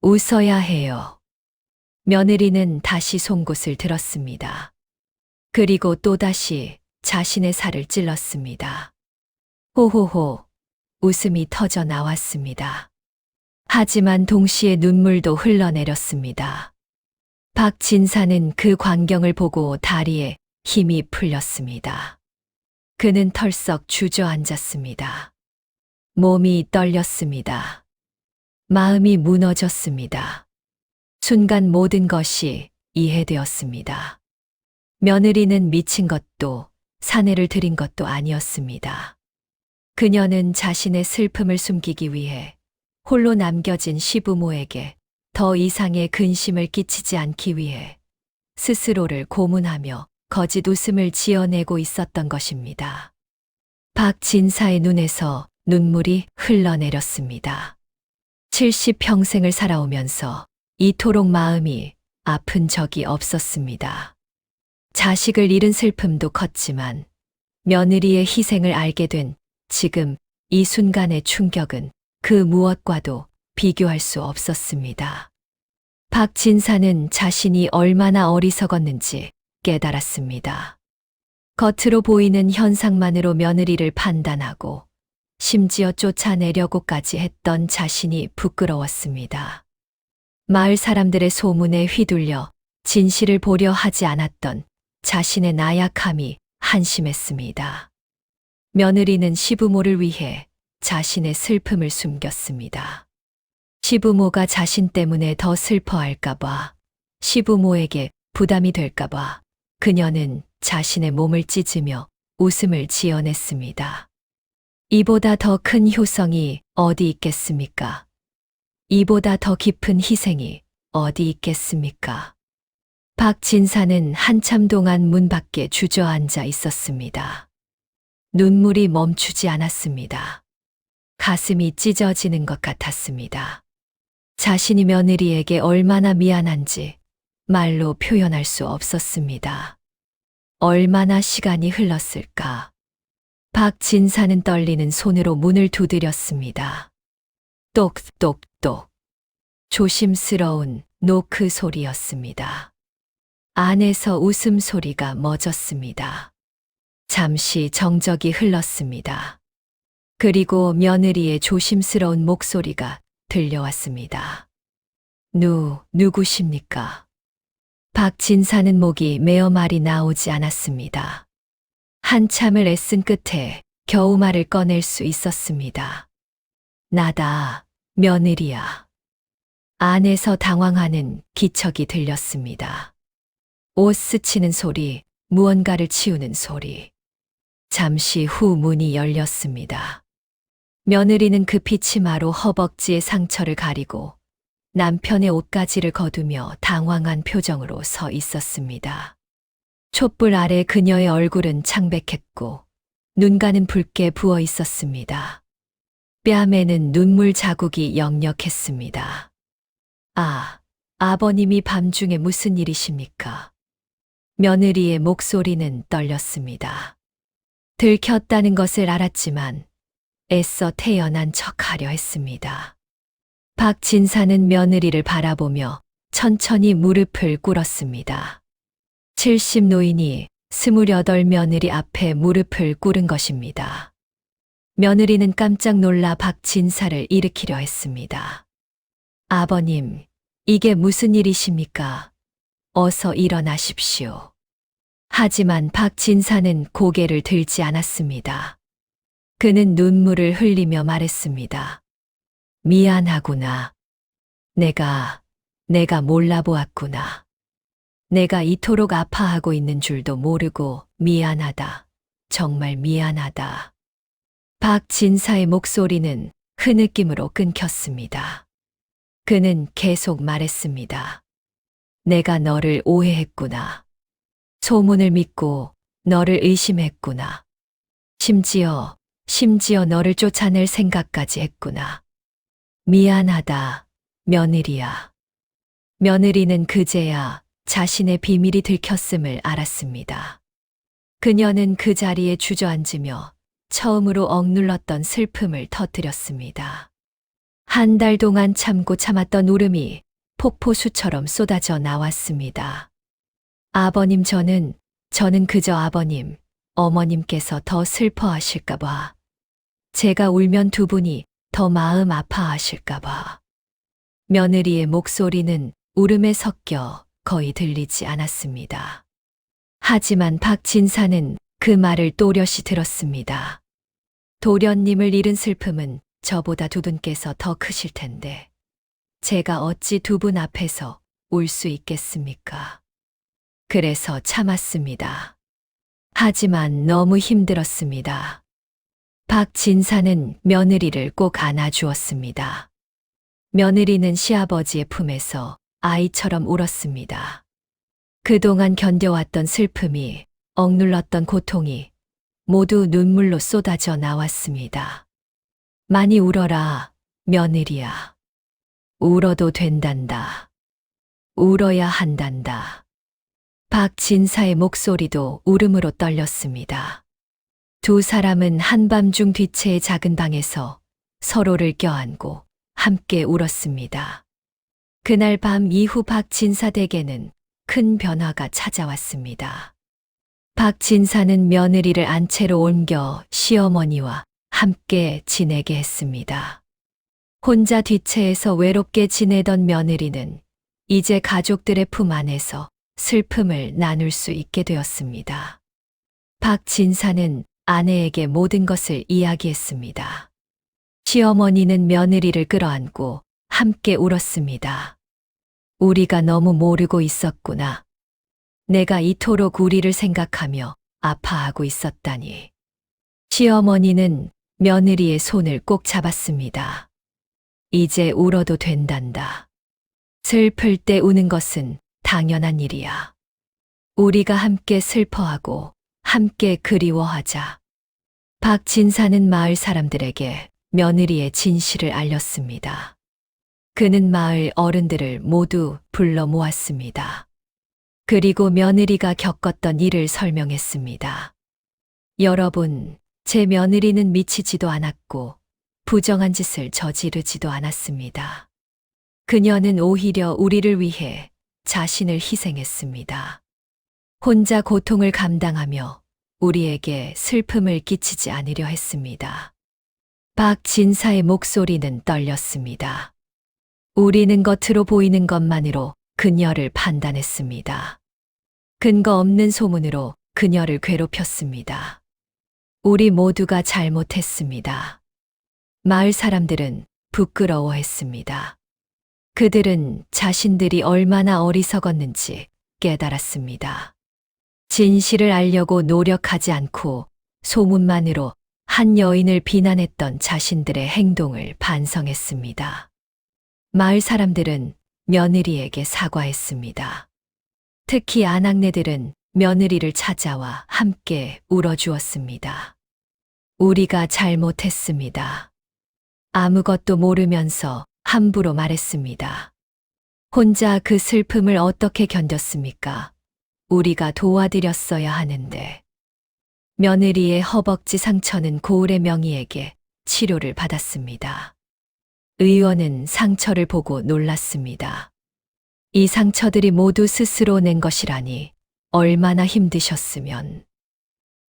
웃어야 해요. 며느리는 다시 송곳을 들었습니다. 그리고 또다시 자신의 살을 찔렀습니다. 호호호, 웃음이 터져 나왔습니다. 하지만 동시에 눈물도 흘러내렸습니다. 박진사는 그 광경을 보고 다리에 힘이 풀렸습니다. 그는 털썩 주저앉았습니다. 몸이 떨렸습니다. 마음이 무너졌습니다. 순간 모든 것이 이해되었습니다. 며느리는 미친 것도 사내를 들인 것도 아니었습니다. 그녀는 자신의 슬픔을 숨기기 위해 홀로 남겨진 시부모에게 더 이상의 근심을 끼치지 않기 위해 스스로를 고문하며 거짓 웃음을 지어내고 있었던 것입니다. 박진사의 눈에서 눈물이 흘러내렸습니다. 70평생을 살아오면서 이토록 마음이 아픈 적이 없었습니다. 자식을 잃은 슬픔도 컸지만 며느리의 희생을 알게 된 지금 이 순간의 충격은 그 무엇과도 비교할 수 없었습니다. 박진사는 자신이 얼마나 어리석었는지 깨달았습니다. 겉으로 보이는 현상만으로 며느리를 판단하고 심지어 쫓아내려고까지 했던 자신이 부끄러웠습니다. 마을 사람들의 소문에 휘둘려 진실을 보려 하지 않았던 자신의 나약함이 한심했습니다. 며느리는 시부모를 위해 자신의 슬픔을 숨겼습니다. 시부모가 자신 때문에 더 슬퍼할까봐, 시부모에게 부담이 될까봐 그녀는 자신의 몸을 찢으며 웃음을 지어냈습니다. 이보다 더 큰 효성이 어디 있겠습니까? 이보다 더 깊은 희생이 어디 있겠습니까? 박진사는 한참 동안 문 밖에 주저앉아 있었습니다. 눈물이 멈추지 않았습니다. 가슴이 찢어지는 것 같았습니다. 자신이 며느리에게 얼마나 미안한지 말로 표현할 수 없었습니다. 얼마나 시간이 흘렀을까? 박진사는 떨리는 손으로 문을 두드렸습니다. 똑똑똑. 조심스러운 노크 소리였습니다. 안에서 웃음소리가 멎었습니다. 잠시 정적이 흘렀습니다. 그리고 며느리의 조심스러운 목소리가 들려왔습니다. 누구십니까? 박진사는 목이 메어 말이 나오지 않았습니다. 한참을 애쓴 끝에 겨우 말을 꺼낼 수 있었습니다. 나다, 며느리야. 안에서 당황하는 기척이 들렸습니다. 옷 스치는 소리, 무언가를 치우는 소리. 잠시 후 문이 열렸습니다. 며느리는 급히 치마로 허벅지의 상처를 가리고 남편의 옷가지를 거두며 당황한 표정으로 서 있었습니다. 촛불 아래 그녀의 얼굴은 창백했고 눈가는 붉게 부어 있었습니다. 뺨에는 눈물 자국이 역력했습니다. 아버님이 밤중에 무슨 일이십니까? 며느리의 목소리는 떨렸습니다. 들켰다는 것을 알았지만 애써 태연한 척하려 했습니다. 박진사는 며느리를 바라보며 천천히 무릎을 꿇었습니다. 70 노인이 28 며느리 앞에 무릎을 꿇은 것입니다. 며느리는 깜짝 놀라 박진사를 일으키려 했습니다. 아버님, 이게 무슨 일이십니까? 어서 일어나십시오. 하지만 박진사는 고개를 들지 않았습니다. 그는 눈물을 흘리며 말했습니다. 미안하구나. 내가 몰라보았구나. 내가 이토록 아파하고 있는 줄도 모르고 미안하다. 정말 미안하다. 박진사의 목소리는 흐느낌으로 끊겼습니다. 그는 계속 말했습니다. 내가 너를 오해했구나. 소문을 믿고 너를 의심했구나. 심지어 너를 쫓아낼 생각까지 했구나. 미안하다, 며느리야. 며느리는 그제야 자신의 비밀이 들켰음을 알았습니다. 그녀는 그 자리에 주저앉으며 처음으로 억눌렀던 슬픔을 터뜨렸습니다. 한 달 동안 참고 참았던 울음이 폭포수처럼 쏟아져 나왔습니다. 아버님, 저는 그저 아버님, 어머님께서 더 슬퍼하실까봐. 제가 울면 두 분이 더 마음 아파하실까봐. 며느리의 목소리는 울음에 섞여 거의 들리지 않았습니다. 하지만 박진사는 그 말을 또렷이 들었습니다. 도련님을 잃은 슬픔은 저보다 두 분께서 더 크실 텐데 제가 어찌 두 분 앞에서 울 수 있겠습니까? 그래서 참았습니다. 하지만 너무 힘들었습니다. 박진사는 며느리를 꼭 안아주었습니다. 며느리는 시아버지의 품에서 아이처럼 울었습니다. 그동안 견뎌왔던 슬픔이, 억눌렀던 고통이 모두 눈물로 쏟아져 나왔습니다. 많이 울어라, 며느리야. 울어도 된단다. 울어야 한단다. 박진사의 목소리도 울음으로 떨렸습니다. 두 사람은 한밤중 뒤채의 작은 방에서 서로를 껴안고 함께 울었습니다. 그날 밤 이후 박진사 댁에는 큰 변화가 찾아왔습니다. 박진사는 며느리를 안채로 옮겨 시어머니와 함께 지내게 했습니다. 혼자 뒷채에서 외롭게 지내던 며느리는 이제 가족들의 품 안에서 슬픔을 나눌 수 있게 되었습니다. 박진사는 아내에게 모든 것을 이야기했습니다. 시어머니는 며느리를 끌어안고 함께 울었습니다. 우리가 너무 모르고 있었구나. 내가 이토록 우리를 생각하며 아파하고 있었다니. 시어머니는 며느리의 손을 꼭 잡았습니다. 이제 울어도 된단다. 슬플 때 우는 것은 당연한 일이야. 우리가 함께 슬퍼하고 함께 그리워하자. 박진사는 마을 사람들에게 며느리의 진실을 알렸습니다. 그는 마을 어른들을 모두 불러 모았습니다. 그리고 며느리가 겪었던 일을 설명했습니다. 여러분, 제 며느리는 미치지도 않았고 부정한 짓을 저지르지도 않았습니다. 그녀는 오히려 우리를 위해 자신을 희생했습니다. 혼자 고통을 감당하며 우리에게 슬픔을 끼치지 않으려 했습니다. 박진사의 목소리는 떨렸습니다. 우리는 겉으로 보이는 것만으로 그녀를 판단했습니다. 근거 없는 소문으로 그녀를 괴롭혔습니다. 우리 모두가 잘못했습니다. 마을 사람들은 부끄러워했습니다. 그들은 자신들이 얼마나 어리석었는지 깨달았습니다. 진실을 알려고 노력하지 않고 소문만으로 한 여인을 비난했던 자신들의 행동을 반성했습니다. 마을 사람들은 며느리에게 사과했습니다. 특히 아낙네들은 며느리를 찾아와 함께 울어주었습니다. 우리가 잘못했습니다. 아무것도 모르면서 함부로 말했습니다. 혼자 그 슬픔을 어떻게 견뎠습니까? 우리가 도와드렸어야 하는데. 며느리의 허벅지 상처는 고을의 명의에게 치료를 받았습니다. 의원은 상처를 보고 놀랐습니다. 이 상처들이 모두 스스로 낸 것이라니 얼마나 힘드셨으면.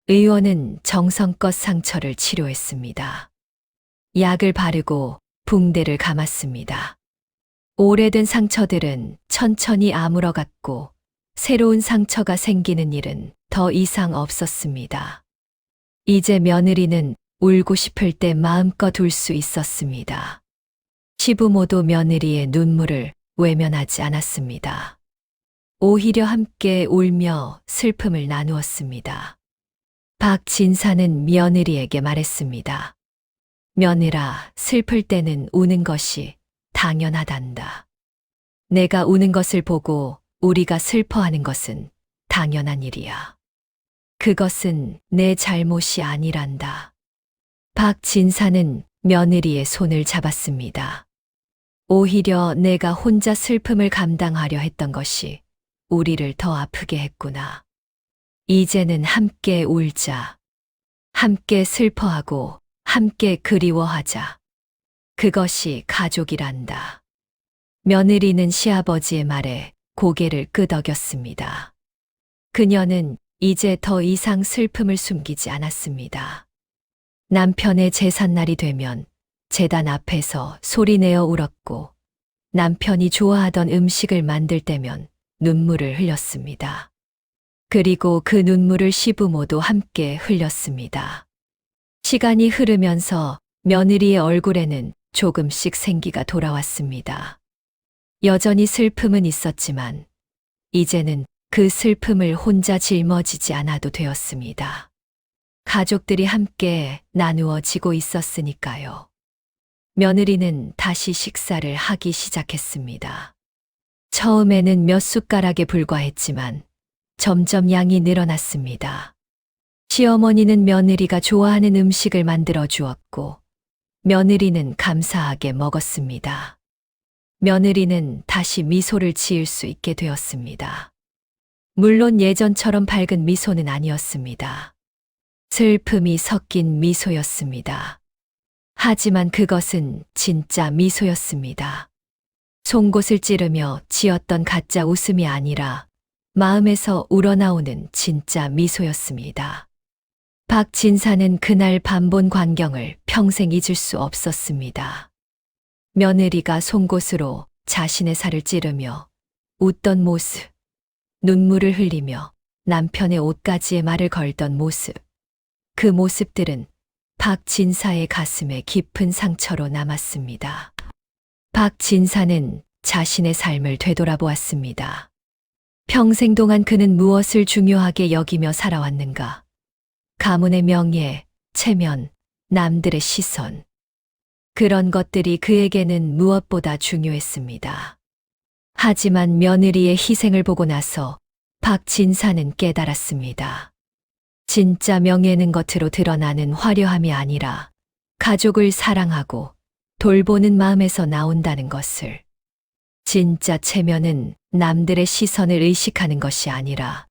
의원은 정성껏 상처를 치료했습니다. 약을 바르고 붕대를 감았습니다. 오래된 상처들은 천천히 아물어갔고 새로운 상처가 생기는 일은 더 이상 없었습니다. 이제 며느리는 울고 싶을 때 마음껏 울 수 있었습니다. 시부모도 며느리의 눈물을 외면하지 않았습니다. 오히려 함께 울며 슬픔을 나누었습니다. 박진사는 며느리에게 말했습니다. 며느라, 슬플 때는 우는 것이 당연하단다. 내가 우는 것을 보고 우리가 슬퍼하는 것은 당연한 일이야. 그것은 내 잘못이 아니란다. 박진사는 며느리의 손을 잡았습니다. 오히려 내가 혼자 슬픔을 감당하려 했던 것이 우리를 더 아프게 했구나. 이제는 함께 울자. 함께 슬퍼하고 함께 그리워하자. 그것이 가족이란다. 며느리는 시아버지의 말에 고개를 끄덕였습니다. 그녀는 이제 더 이상 슬픔을 숨기지 않았습니다. 남편의 제삿날이 되면 제단 앞에서 소리내어 울었고 남편이 좋아하던 음식을 만들 때면 눈물을 흘렸습니다. 그리고 그 눈물을 시부모도 함께 흘렸습니다. 시간이 흐르면서 며느리의 얼굴에는 조금씩 생기가 돌아왔습니다. 여전히 슬픔은 있었지만 이제는 그 슬픔을 혼자 짊어지지 않아도 되었습니다. 가족들이 함께 나누어지고 있었으니까요. 며느리는 다시 식사를 하기 시작했습니다. 처음에는 몇 숟가락에 불과했지만 점점 양이 늘어났습니다. 시어머니는 며느리가 좋아하는 음식을 만들어 주었고 며느리는 감사하게 먹었습니다. 며느리는 다시 미소를 지을 수 있게 되었습니다. 물론 예전처럼 밝은 미소는 아니었습니다. 슬픔이 섞인 미소였습니다. 하지만 그것은 진짜 미소였습니다. 송곳을 찌르며 지었던 가짜 웃음이 아니라 마음에서 우러나오는 진짜 미소였습니다. 박진사는 그날 밤 본 광경을 평생 잊을 수 없었습니다. 며느리가 송곳으로 자신의 살을 찌르며 웃던 모습, 눈물을 흘리며 남편의 옷가지에 말을 걸던 모습, 그 모습들은 박진사의 가슴에 깊은 상처로 남았습니다. 박진사는 자신의 삶을 되돌아보았습니다. 평생 동안 그는 무엇을 중요하게 여기며 살아왔는가? 가문의 명예, 체면, 남들의 시선. 그런 것들이 그에게는 무엇보다 중요했습니다. 하지만 며느리의 희생을 보고 나서 박진사는 깨달았습니다. 진짜 명예는 겉으로 드러나는 화려함이 아니라 가족을 사랑하고 돌보는 마음에서 나온다는 것을. 진짜 체면은 남들의 시선을 의식하는 것이 아니라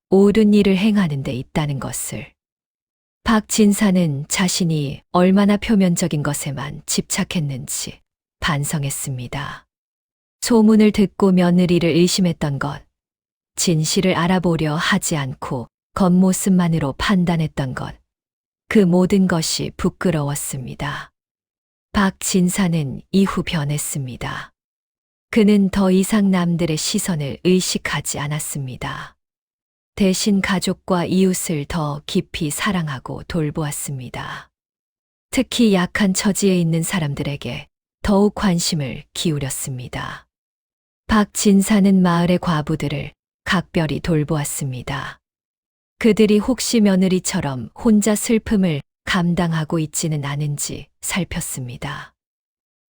옳은 일을 행하는 데 있다는 것을. 박진사는 자신이 얼마나 표면적인 것에만 집착했는지 반성했습니다. 소문을 듣고 며느리를 의심했던 것, 진실을 알아보려 하지 않고 겉모습만으로 판단했던 것, 그 모든 것이 부끄러웠습니다. 박진사는 이후 변했습니다. 그는 더 이상 남들의 시선을 의식하지 않았습니다. 대신 가족과 이웃을 더 깊이 사랑하고 돌보았습니다. 특히 약한 처지에 있는 사람들에게 더욱 관심을 기울였습니다. 박진사는 마을의 과부들을 각별히 돌보았습니다. 그들이 혹시 며느리처럼 혼자 슬픔을 감당하고 있지는 않은지 살폈습니다.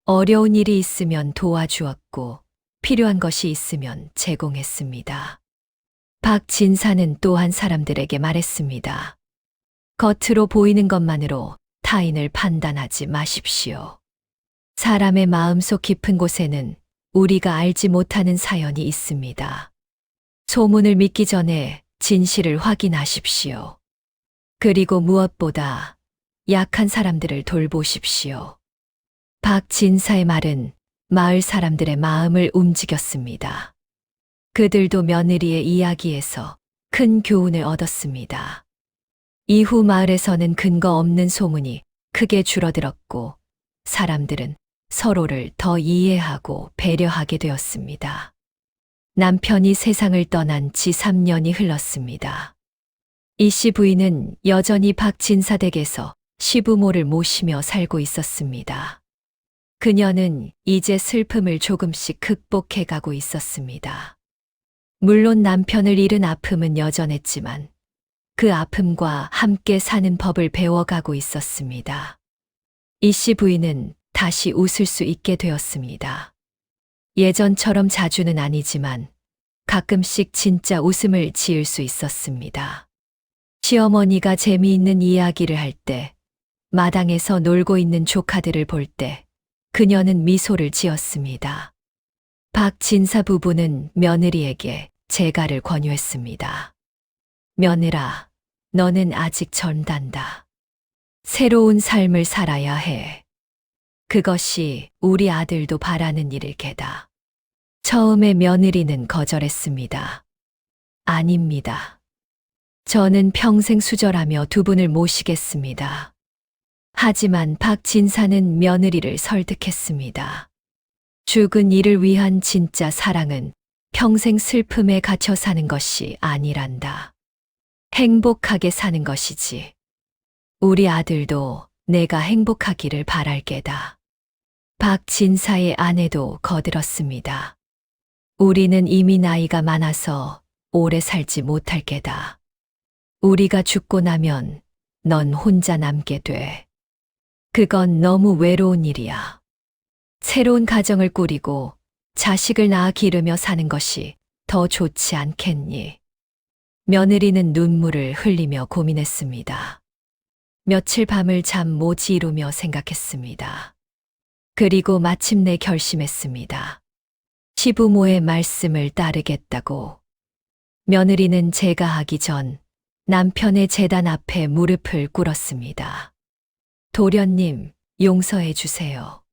어려운 일이 있으면 도와주었고 필요한 것이 있으면 제공했습니다. 박진사는 또한 사람들에게 말했습니다. 겉으로 보이는 것만으로 타인을 판단하지 마십시오. 사람의 마음속 깊은 곳에는 우리가 알지 못하는 사연이 있습니다. 소문을 믿기 전에 진실을 확인하십시오. 그리고 무엇보다 약한 사람들을 돌보십시오. 박 진사의 말은 마을 사람들의 마음을 움직였습니다. 그들도 며느리의 이야기에서 큰 교훈을 얻었습니다. 이후 마을에서는 근거 없는 소문이 크게 줄어들었고 사람들은 서로를 더 이해하고 배려하게 되었습니다. 남편이 세상을 떠난 지 3년이 흘렀습니다. 이 씨 부인은 여전히 박 진사 댁에서 시부모를 모시며 살고 있었습니다. 그녀는 이제 슬픔을 조금씩 극복해 가고 있었습니다. 물론 남편을 잃은 아픔은 여전했지만 그 아픔과 함께 사는 법을 배워가고 있었습니다. 이 씨 부인은 다시 웃을 수 있게 되었습니다. 예전처럼 자주는 아니지만 가끔씩 진짜 웃음을 지을 수 있었습니다. 시어머니가 재미있는 이야기를 할 때, 마당에서 놀고 있는 조카들을 볼 때 그녀는 미소를 지었습니다. 박 진사 부부는 며느리에게 재가를 권유했습니다. 며느라, 너는 아직 젊단다. 새로운 삶을 살아야 해. 그것이 우리 아들도 바라는 일일 게다. 처음에 며느리는 거절했습니다. 아닙니다. 저는 평생 수절하며 두 분을 모시겠습니다. 하지만 박 진사는 며느리를 설득했습니다. 죽은 이를 위한 진짜 사랑은 평생 슬픔에 갇혀 사는 것이 아니란다. 행복하게 사는 것이지. 우리 아들도 내가 행복하기를 바랄 게다. 박 진사의 아내도 거들었습니다. 우리는 이미 나이가 많아서 오래 살지 못할 게다. 우리가 죽고 나면 넌 혼자 남게 돼. 그건 너무 외로운 일이야. 새로운 가정을 꾸리고 자식을 낳아 기르며 사는 것이 더 좋지 않겠니? 며느리는 눈물을 흘리며 고민했습니다. 며칠 밤을 잠 못 이루며 생각했습니다. 그리고 마침내 결심했습니다. 시부모의 말씀을 따르겠다고. 며느리는 제가 하기 전 남편의 제단 앞에 무릎을 꿇었습니다. 도련님, 용서해 주세요.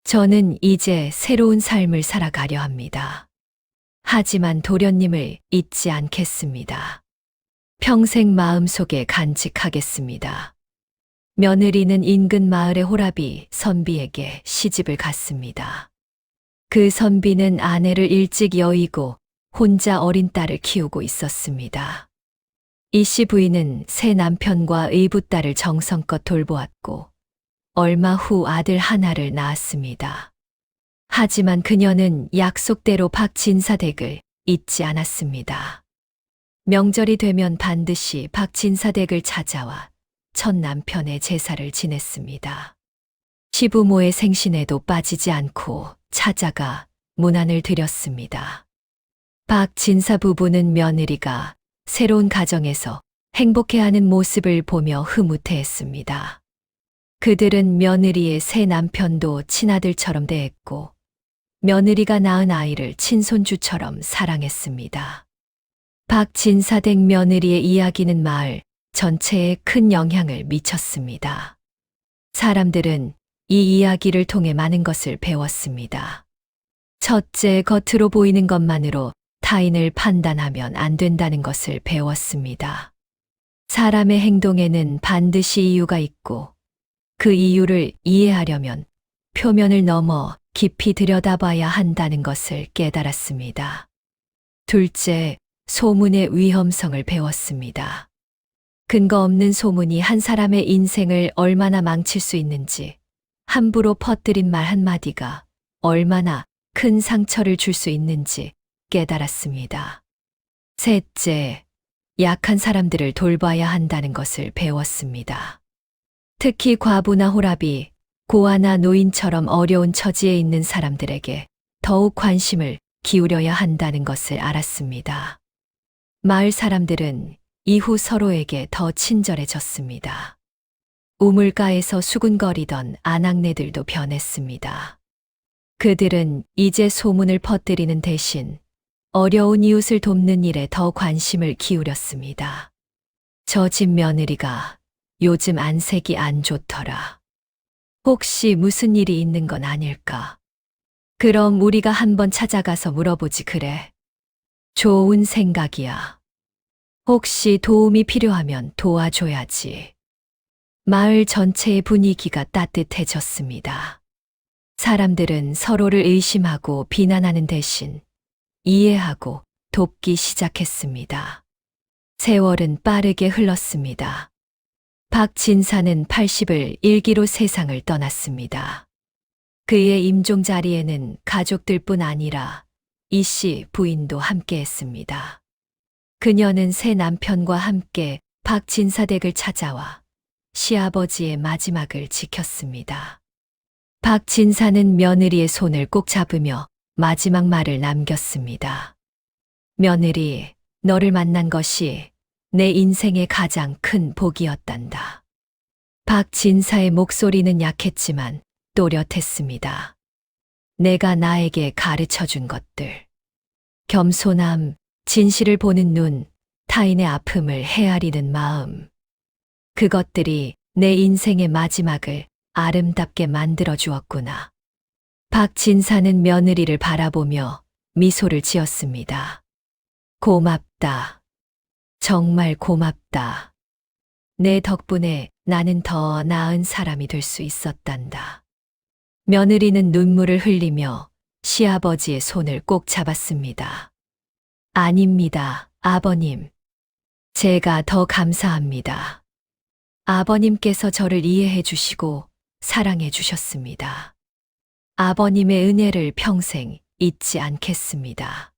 저는 이제 새로운 삶을 살아가려 합니다. 하지만 도련님을 잊지 않겠습니다. 평생 마음속에 간직하겠습니다. 며느리는 인근 마을의 호라비 선비에게 시집을 갔습니다. 그 선비는 아내를 일찍 여의고 혼자 어린 딸을 키우고 있었습니다. 이 씨 부인은 새 남편과 의붓딸을 정성껏 돌보았고 얼마 후 아들 하나를 낳았습니다. 하지만 그녀는 약속대로 박 진사 댁을 잊지 않았습니다. 명절이 되면 반드시 박 진사 댁을 찾아와 첫 남편의 제사를 지냈습니다. 시부모의 생신에도 빠지지 않고 찾아가 문안을 드렸습니다. 박 진사 부부는 며느리가 새로운 가정에서 행복해하는 모습을 보며 흐뭇해했습니다. 그들은 며느리의 새 남편도 친아들처럼 대했고 며느리가 낳은 아이를 친손주처럼 사랑했습니다. 박 진사 댁 며느리의 이야기는 마을 전체에 큰 영향을 미쳤습니다. 사람들은 이 이야기를 통해 많은 것을 배웠습니다. 첫째, 겉으로 보이는 것만으로 타인을 판단하면 안 된다는 것을 배웠습니다. 사람의 행동에는 반드시 이유가 있고 그 이유를 이해하려면 표면을 넘어 깊이 들여다봐야 한다는 것을 깨달았습니다. 둘째, 소문의 위험성을 배웠습니다. 근거 없는 소문이 한 사람의 인생을 얼마나 망칠 수 있는지, 함부로 퍼뜨린 말 한마디가 얼마나 큰 상처를 줄 수 있는지 깨달았습니다. 셋째, 약한 사람들을 돌봐야 한다는 것을 배웠습니다. 특히 과부나 호랍이, 고아나 노인처럼 어려운 처지에 있는 사람들에게 더욱 관심을 기울여야 한다는 것을 알았습니다. 마을 사람들은 이후 서로에게 더 친절해졌습니다. 우물가에서 수군거리던 아낙네들도 변했습니다. 그들은 이제 소문을 퍼뜨리는 대신 어려운 이웃을 돕는 일에 더 관심을 기울였습니다. 저 집 며느리가 요즘 안색이 안 좋더라. 혹시 무슨 일이 있는 건 아닐까? 그럼 우리가 한번 찾아가서 물어보지 그래. 좋은 생각이야. 혹시 도움이 필요하면 도와줘야지. 마을 전체의 분위기가 따뜻해졌습니다. 사람들은 서로를 의심하고 비난하는 대신 이해하고 돕기 시작했습니다. 세월은 빠르게 흘렀습니다. 박진사는 80을 일기로 세상을 떠났습니다. 그의 임종 자리에는 가족들뿐 아니라 이 씨 부인도 함께했습니다. 그녀는 새 남편과 함께 박진사 댁을 찾아와 시아버지의 마지막을 지켰습니다. 박진사는 며느리의 손을 꼭 잡으며 마지막 말을 남겼습니다. 며느리, 너를 만난 것이 내 인생의 가장 큰 복이었단다. 박진사의 목소리는 약했지만 또렷했습니다. 내가 나에게 가르쳐 준 것들. 겸손함, 진실을 보는 눈, 타인의 아픔을 헤아리는 마음. 그것들이 내 인생의 마지막을 아름답게 만들어 주었구나. 박진사는 며느리를 바라보며 미소를 지었습니다. 고맙다. 정말 고맙다. 내 덕분에 나는 더 나은 사람이 될 수 있었단다. 며느리는 눈물을 흘리며 시아버지의 손을 꼭 잡았습니다. 아닙니다, 아버님. 제가 더 감사합니다. 아버님께서 저를 이해해 주시고 사랑해 주셨습니다. 아버님의 은혜를 평생 잊지 않겠습니다.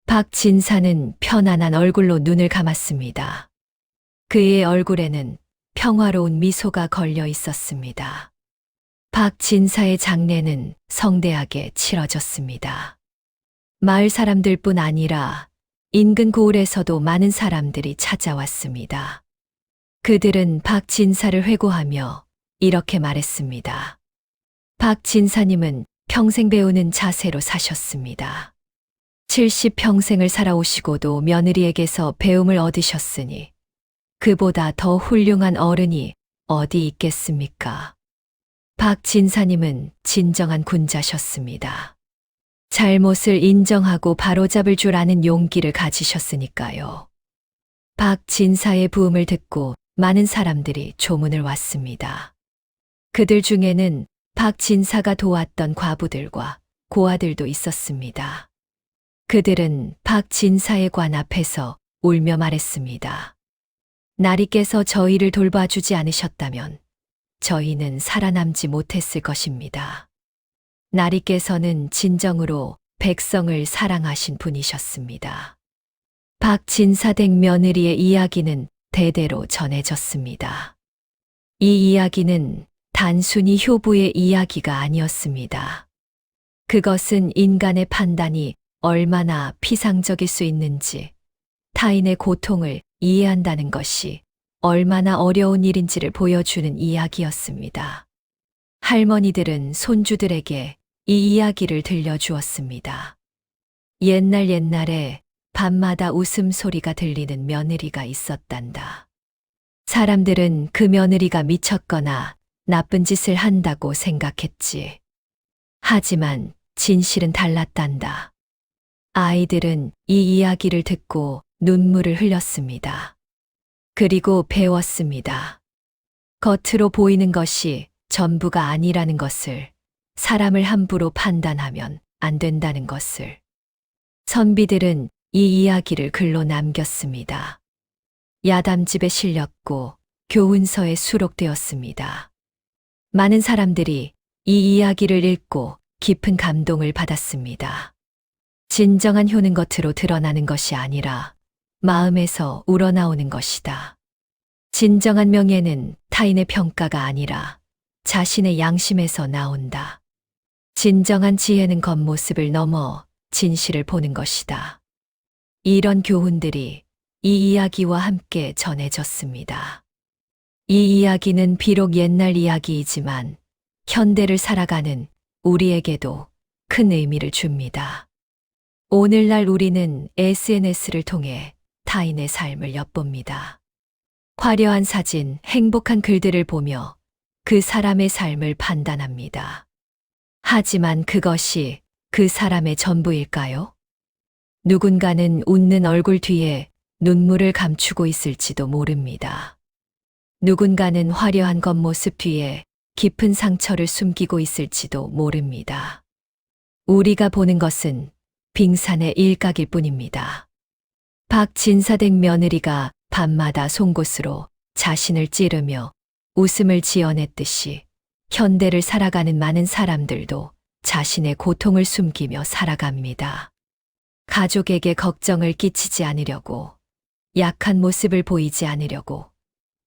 박진사는 편안한 얼굴로 눈을 감았습니다. 그의 얼굴에는 평화로운 미소가 걸려 있었습니다. 박진사의 장례는 성대하게 치러졌습니다. 마을 사람들뿐 아니라 인근 고을에서도 많은 사람들이 찾아왔습니다. 그들은 박진사를 회고하며 이렇게 말했습니다. 박진사님은 평생 배우는 자세로 사셨습니다. 70평생을 살아오시고도 며느리에게서 배움을 얻으셨으니 그보다 더 훌륭한 어른이 어디 있겠습니까? 박진사님은 진정한 군자셨습니다. 잘못을 인정하고 바로잡을 줄 아는 용기를 가지셨으니까요. 박진사의 부음을 듣고 많은 사람들이 조문을 왔습니다. 그들 중에는 박진사가 도왔던 과부들과 고아들도 있었습니다. 그들은 박진사의 관 앞에서 울며 말했습니다. 나리께서 저희를 돌봐주지 않으셨다면 저희는 살아남지 못했을 것입니다. 나리께서는 진정으로 백성을 사랑하신 분이셨습니다. 박진사 댁 며느리의 이야기는 대대로 전해졌습니다. 이 이야기는 단순히 효부의 이야기가 아니었습니다. 그것은 인간의 판단이 얼마나 피상적일 수 있는지, 타인의 고통을 이해한다는 것이 얼마나 어려운 일인지를 보여주는 이야기였습니다. 할머니들은 손주들에게 이 이야기를 들려주었습니다. 옛날에 밤마다 웃음소리가 들리는 며느리가 있었단다. 사람들은 그 며느리가 미쳤거나 나쁜 짓을 한다고 생각했지. 하지만 진실은 달랐단다. 아이들은 이 이야기를 듣고 눈물을 흘렸습니다. 그리고 배웠습니다. 겉으로 보이는 것이 전부가 아니라는 것을, 사람을 함부로 판단하면 안 된다는 것을. 선비들은 이 이야기를 글로 남겼습니다. 야담집에 실렸고 교훈서에 수록되었습니다. 많은 사람들이 이 이야기를 읽고 깊은 감동을 받았습니다. 진정한 효는 겉으로 드러나는 것이 아니라 마음에서 우러나오는 것이다. 진정한 명예는 타인의 평가가 아니라 자신의 양심에서 나온다. 진정한 지혜는 겉모습을 넘어 진실을 보는 것이다. 이런 교훈들이 이 이야기와 함께 전해졌습니다. 이 이야기는 비록 옛날 이야기이지만 현대를 살아가는 우리에게도 큰 의미를 줍니다. 오늘날 우리는 SNS를 통해 타인의 삶을 엿봅니다. 화려한 사진, 행복한 글들을 보며 그 사람의 삶을 판단합니다. 하지만 그것이 그 사람의 전부일까요? 누군가는 웃는 얼굴 뒤에 눈물을 감추고 있을지도 모릅니다. 누군가는 화려한 겉모습 뒤에 깊은 상처를 숨기고 있을지도 모릅니다. 우리가 보는 것은 빙산의 일각일 뿐입니다. 박진사댁 며느리가 밤마다 송곳으로 자신을 찌르며 웃음을 지어냈듯이 현대를 살아가는 많은 사람들도 자신의 고통을 숨기며 살아갑니다. 가족에게 걱정을 끼치지 않으려고, 약한 모습을 보이지 않으려고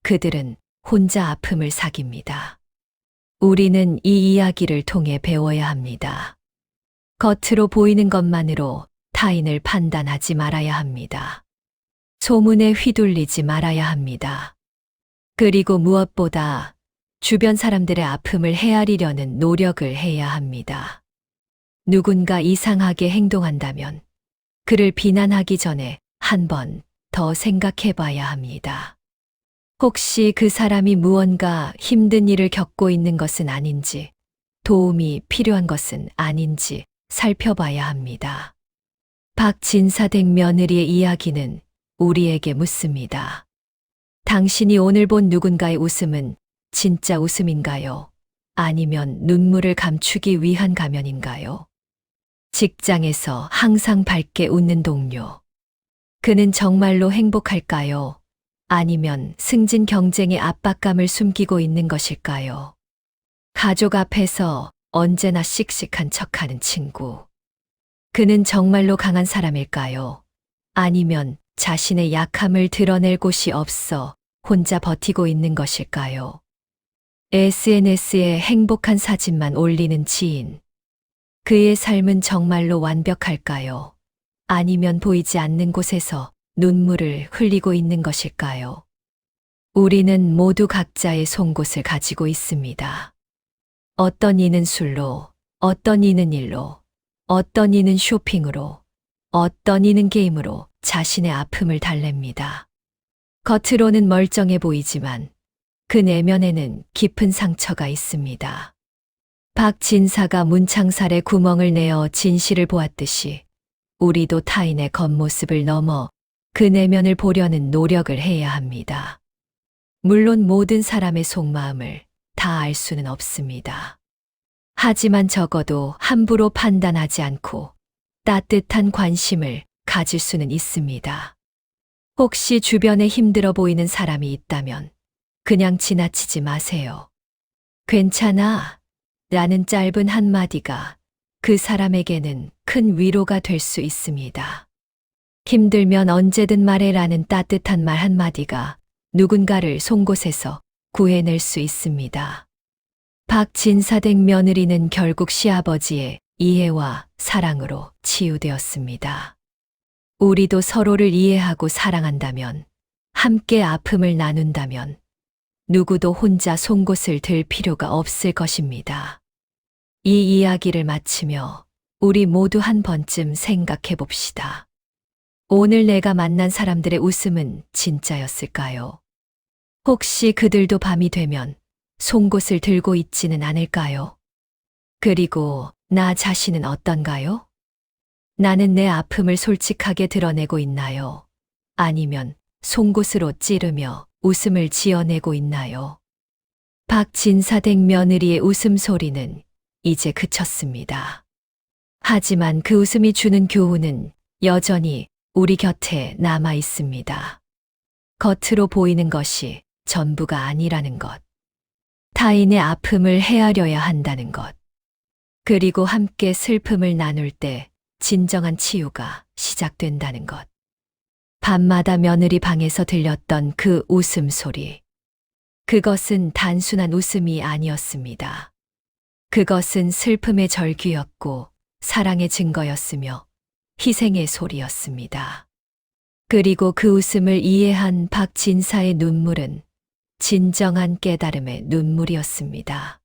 그들은 혼자 아픔을 사깁니다. 우리는 이 이야기를 통해 배워야 합니다. 겉으로 보이는 것만으로 타인을 판단하지 말아야 합니다. 소문에 휘둘리지 말아야 합니다. 그리고 무엇보다 주변 사람들의 아픔을 헤아리려는 노력을 해야 합니다. 누군가 이상하게 행동한다면 그를 비난하기 전에 한 번 더 생각해 봐야 합니다. 혹시 그 사람이 무언가 힘든 일을 겪고 있는 것은 아닌지, 도움이 필요한 것은 아닌지 살펴봐야 합니다. 박진사댁 며느리의 이야기는 우리에게 묻습니다. 당신이 오늘 본 누군가의 웃음은 진짜 웃음인가요? 아니면 눈물을 감추기 위한 가면인가요? 직장에서 항상 밝게 웃는 동료. 그는 정말로 행복할까요? 아니면 승진 경쟁의 압박감을 숨기고 있는 것일까요? 가족 앞에서 언제나 씩씩한 척하는 친구. 그는 정말로 강한 사람일까요? 아니면 자신의 약함을 드러낼 곳이 없어 혼자 버티고 있는 것일까요? SNS에 행복한 사진만 올리는 지인. 그의 삶은 정말로 완벽할까요? 아니면 보이지 않는 곳에서 눈물을 흘리고 있는 것일까요? 우리는 모두 각자의 송곳을 가지고 있습니다. 어떤 이는 술로, 어떤 이는 일로, 어떤 이는 쇼핑으로, 어떤 이는 게임으로 자신의 아픔을 달랩니다. 겉으로는 멀쩡해 보이지만 그 내면에는 깊은 상처가 있습니다. 박진사가 문창살에 구멍을 내어 진실을 보았듯이 우리도 타인의 겉모습을 넘어 그 내면을 보려는 노력을 해야 합니다. 물론 모든 사람의 속마음을 다 알 수는 없습니다. 하지만 적어도 함부로 판단하지 않고 따뜻한 관심을 가질 수는 있습니다. 혹시 주변에 힘들어 보이는 사람이 있다면 그냥 지나치지 마세요. 괜찮아. 라는 짧은 한마디가 그 사람에게는 큰 위로가 될 수 있습니다. 힘들면 언제든 말해라는 따뜻한 말 한마디가 누군가를 송곳에서 구해낼 수 있습니다. 박진사댁 며느리는 결국 시아버지의 이해와 사랑으로 치유되었습니다. 우리도 서로를 이해하고 사랑한다면, 함께 아픔을 나눈다면, 누구도 혼자 송곳을 들 필요가 없을 것입니다. 이 이야기를 마치며 우리 모두 한 번쯤 생각해 봅시다. 오늘 내가 만난 사람들의 웃음은 진짜였을까요? 혹시 그들도 밤이 되면 송곳을 들고 있지는 않을까요? 그리고 나 자신은 어떤가요? 나는 내 아픔을 솔직하게 드러내고 있나요? 아니면 송곳으로 찌르며 웃음을 지어내고 있나요? 박진사댁 며느리의 웃음소리는 이제 그쳤습니다. 하지만 그 웃음이 주는 교훈은 여전히 우리 곁에 남아 있습니다. 겉으로 보이는 것이 전부가 아니라는 것. 타인의 아픔을 헤아려야 한다는 것. 그리고 함께 슬픔을 나눌 때 진정한 치유가 시작된다는 것. 밤마다 며느리 방에서 들렸던 그 웃음소리. 그것은 단순한 웃음이 아니었습니다. 그것은 슬픔의 절규였고 사랑의 증거였으며 희생의 소리였습니다. 그리고 그 웃음을 이해한 박진사의 눈물은 진정한 깨달음의 눈물이었습니다.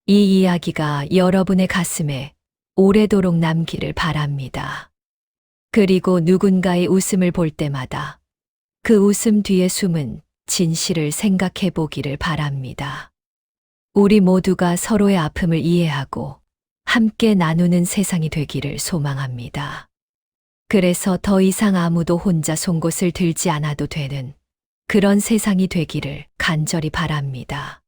이 이야기가 여러분의 가슴에 오래도록 남기를 바랍니다. 그리고 누군가의 웃음을 볼 때마다 그 웃음 뒤에 숨은 진실을 생각해 보기를 바랍니다. 우리 모두가 서로의 아픔을 이해하고 함께 나누는 세상이 되기를 소망합니다. 그래서 더 이상 아무도 혼자 송곳을 들지 않아도 되는 그런 세상이 되기를 간절히 바랍니다.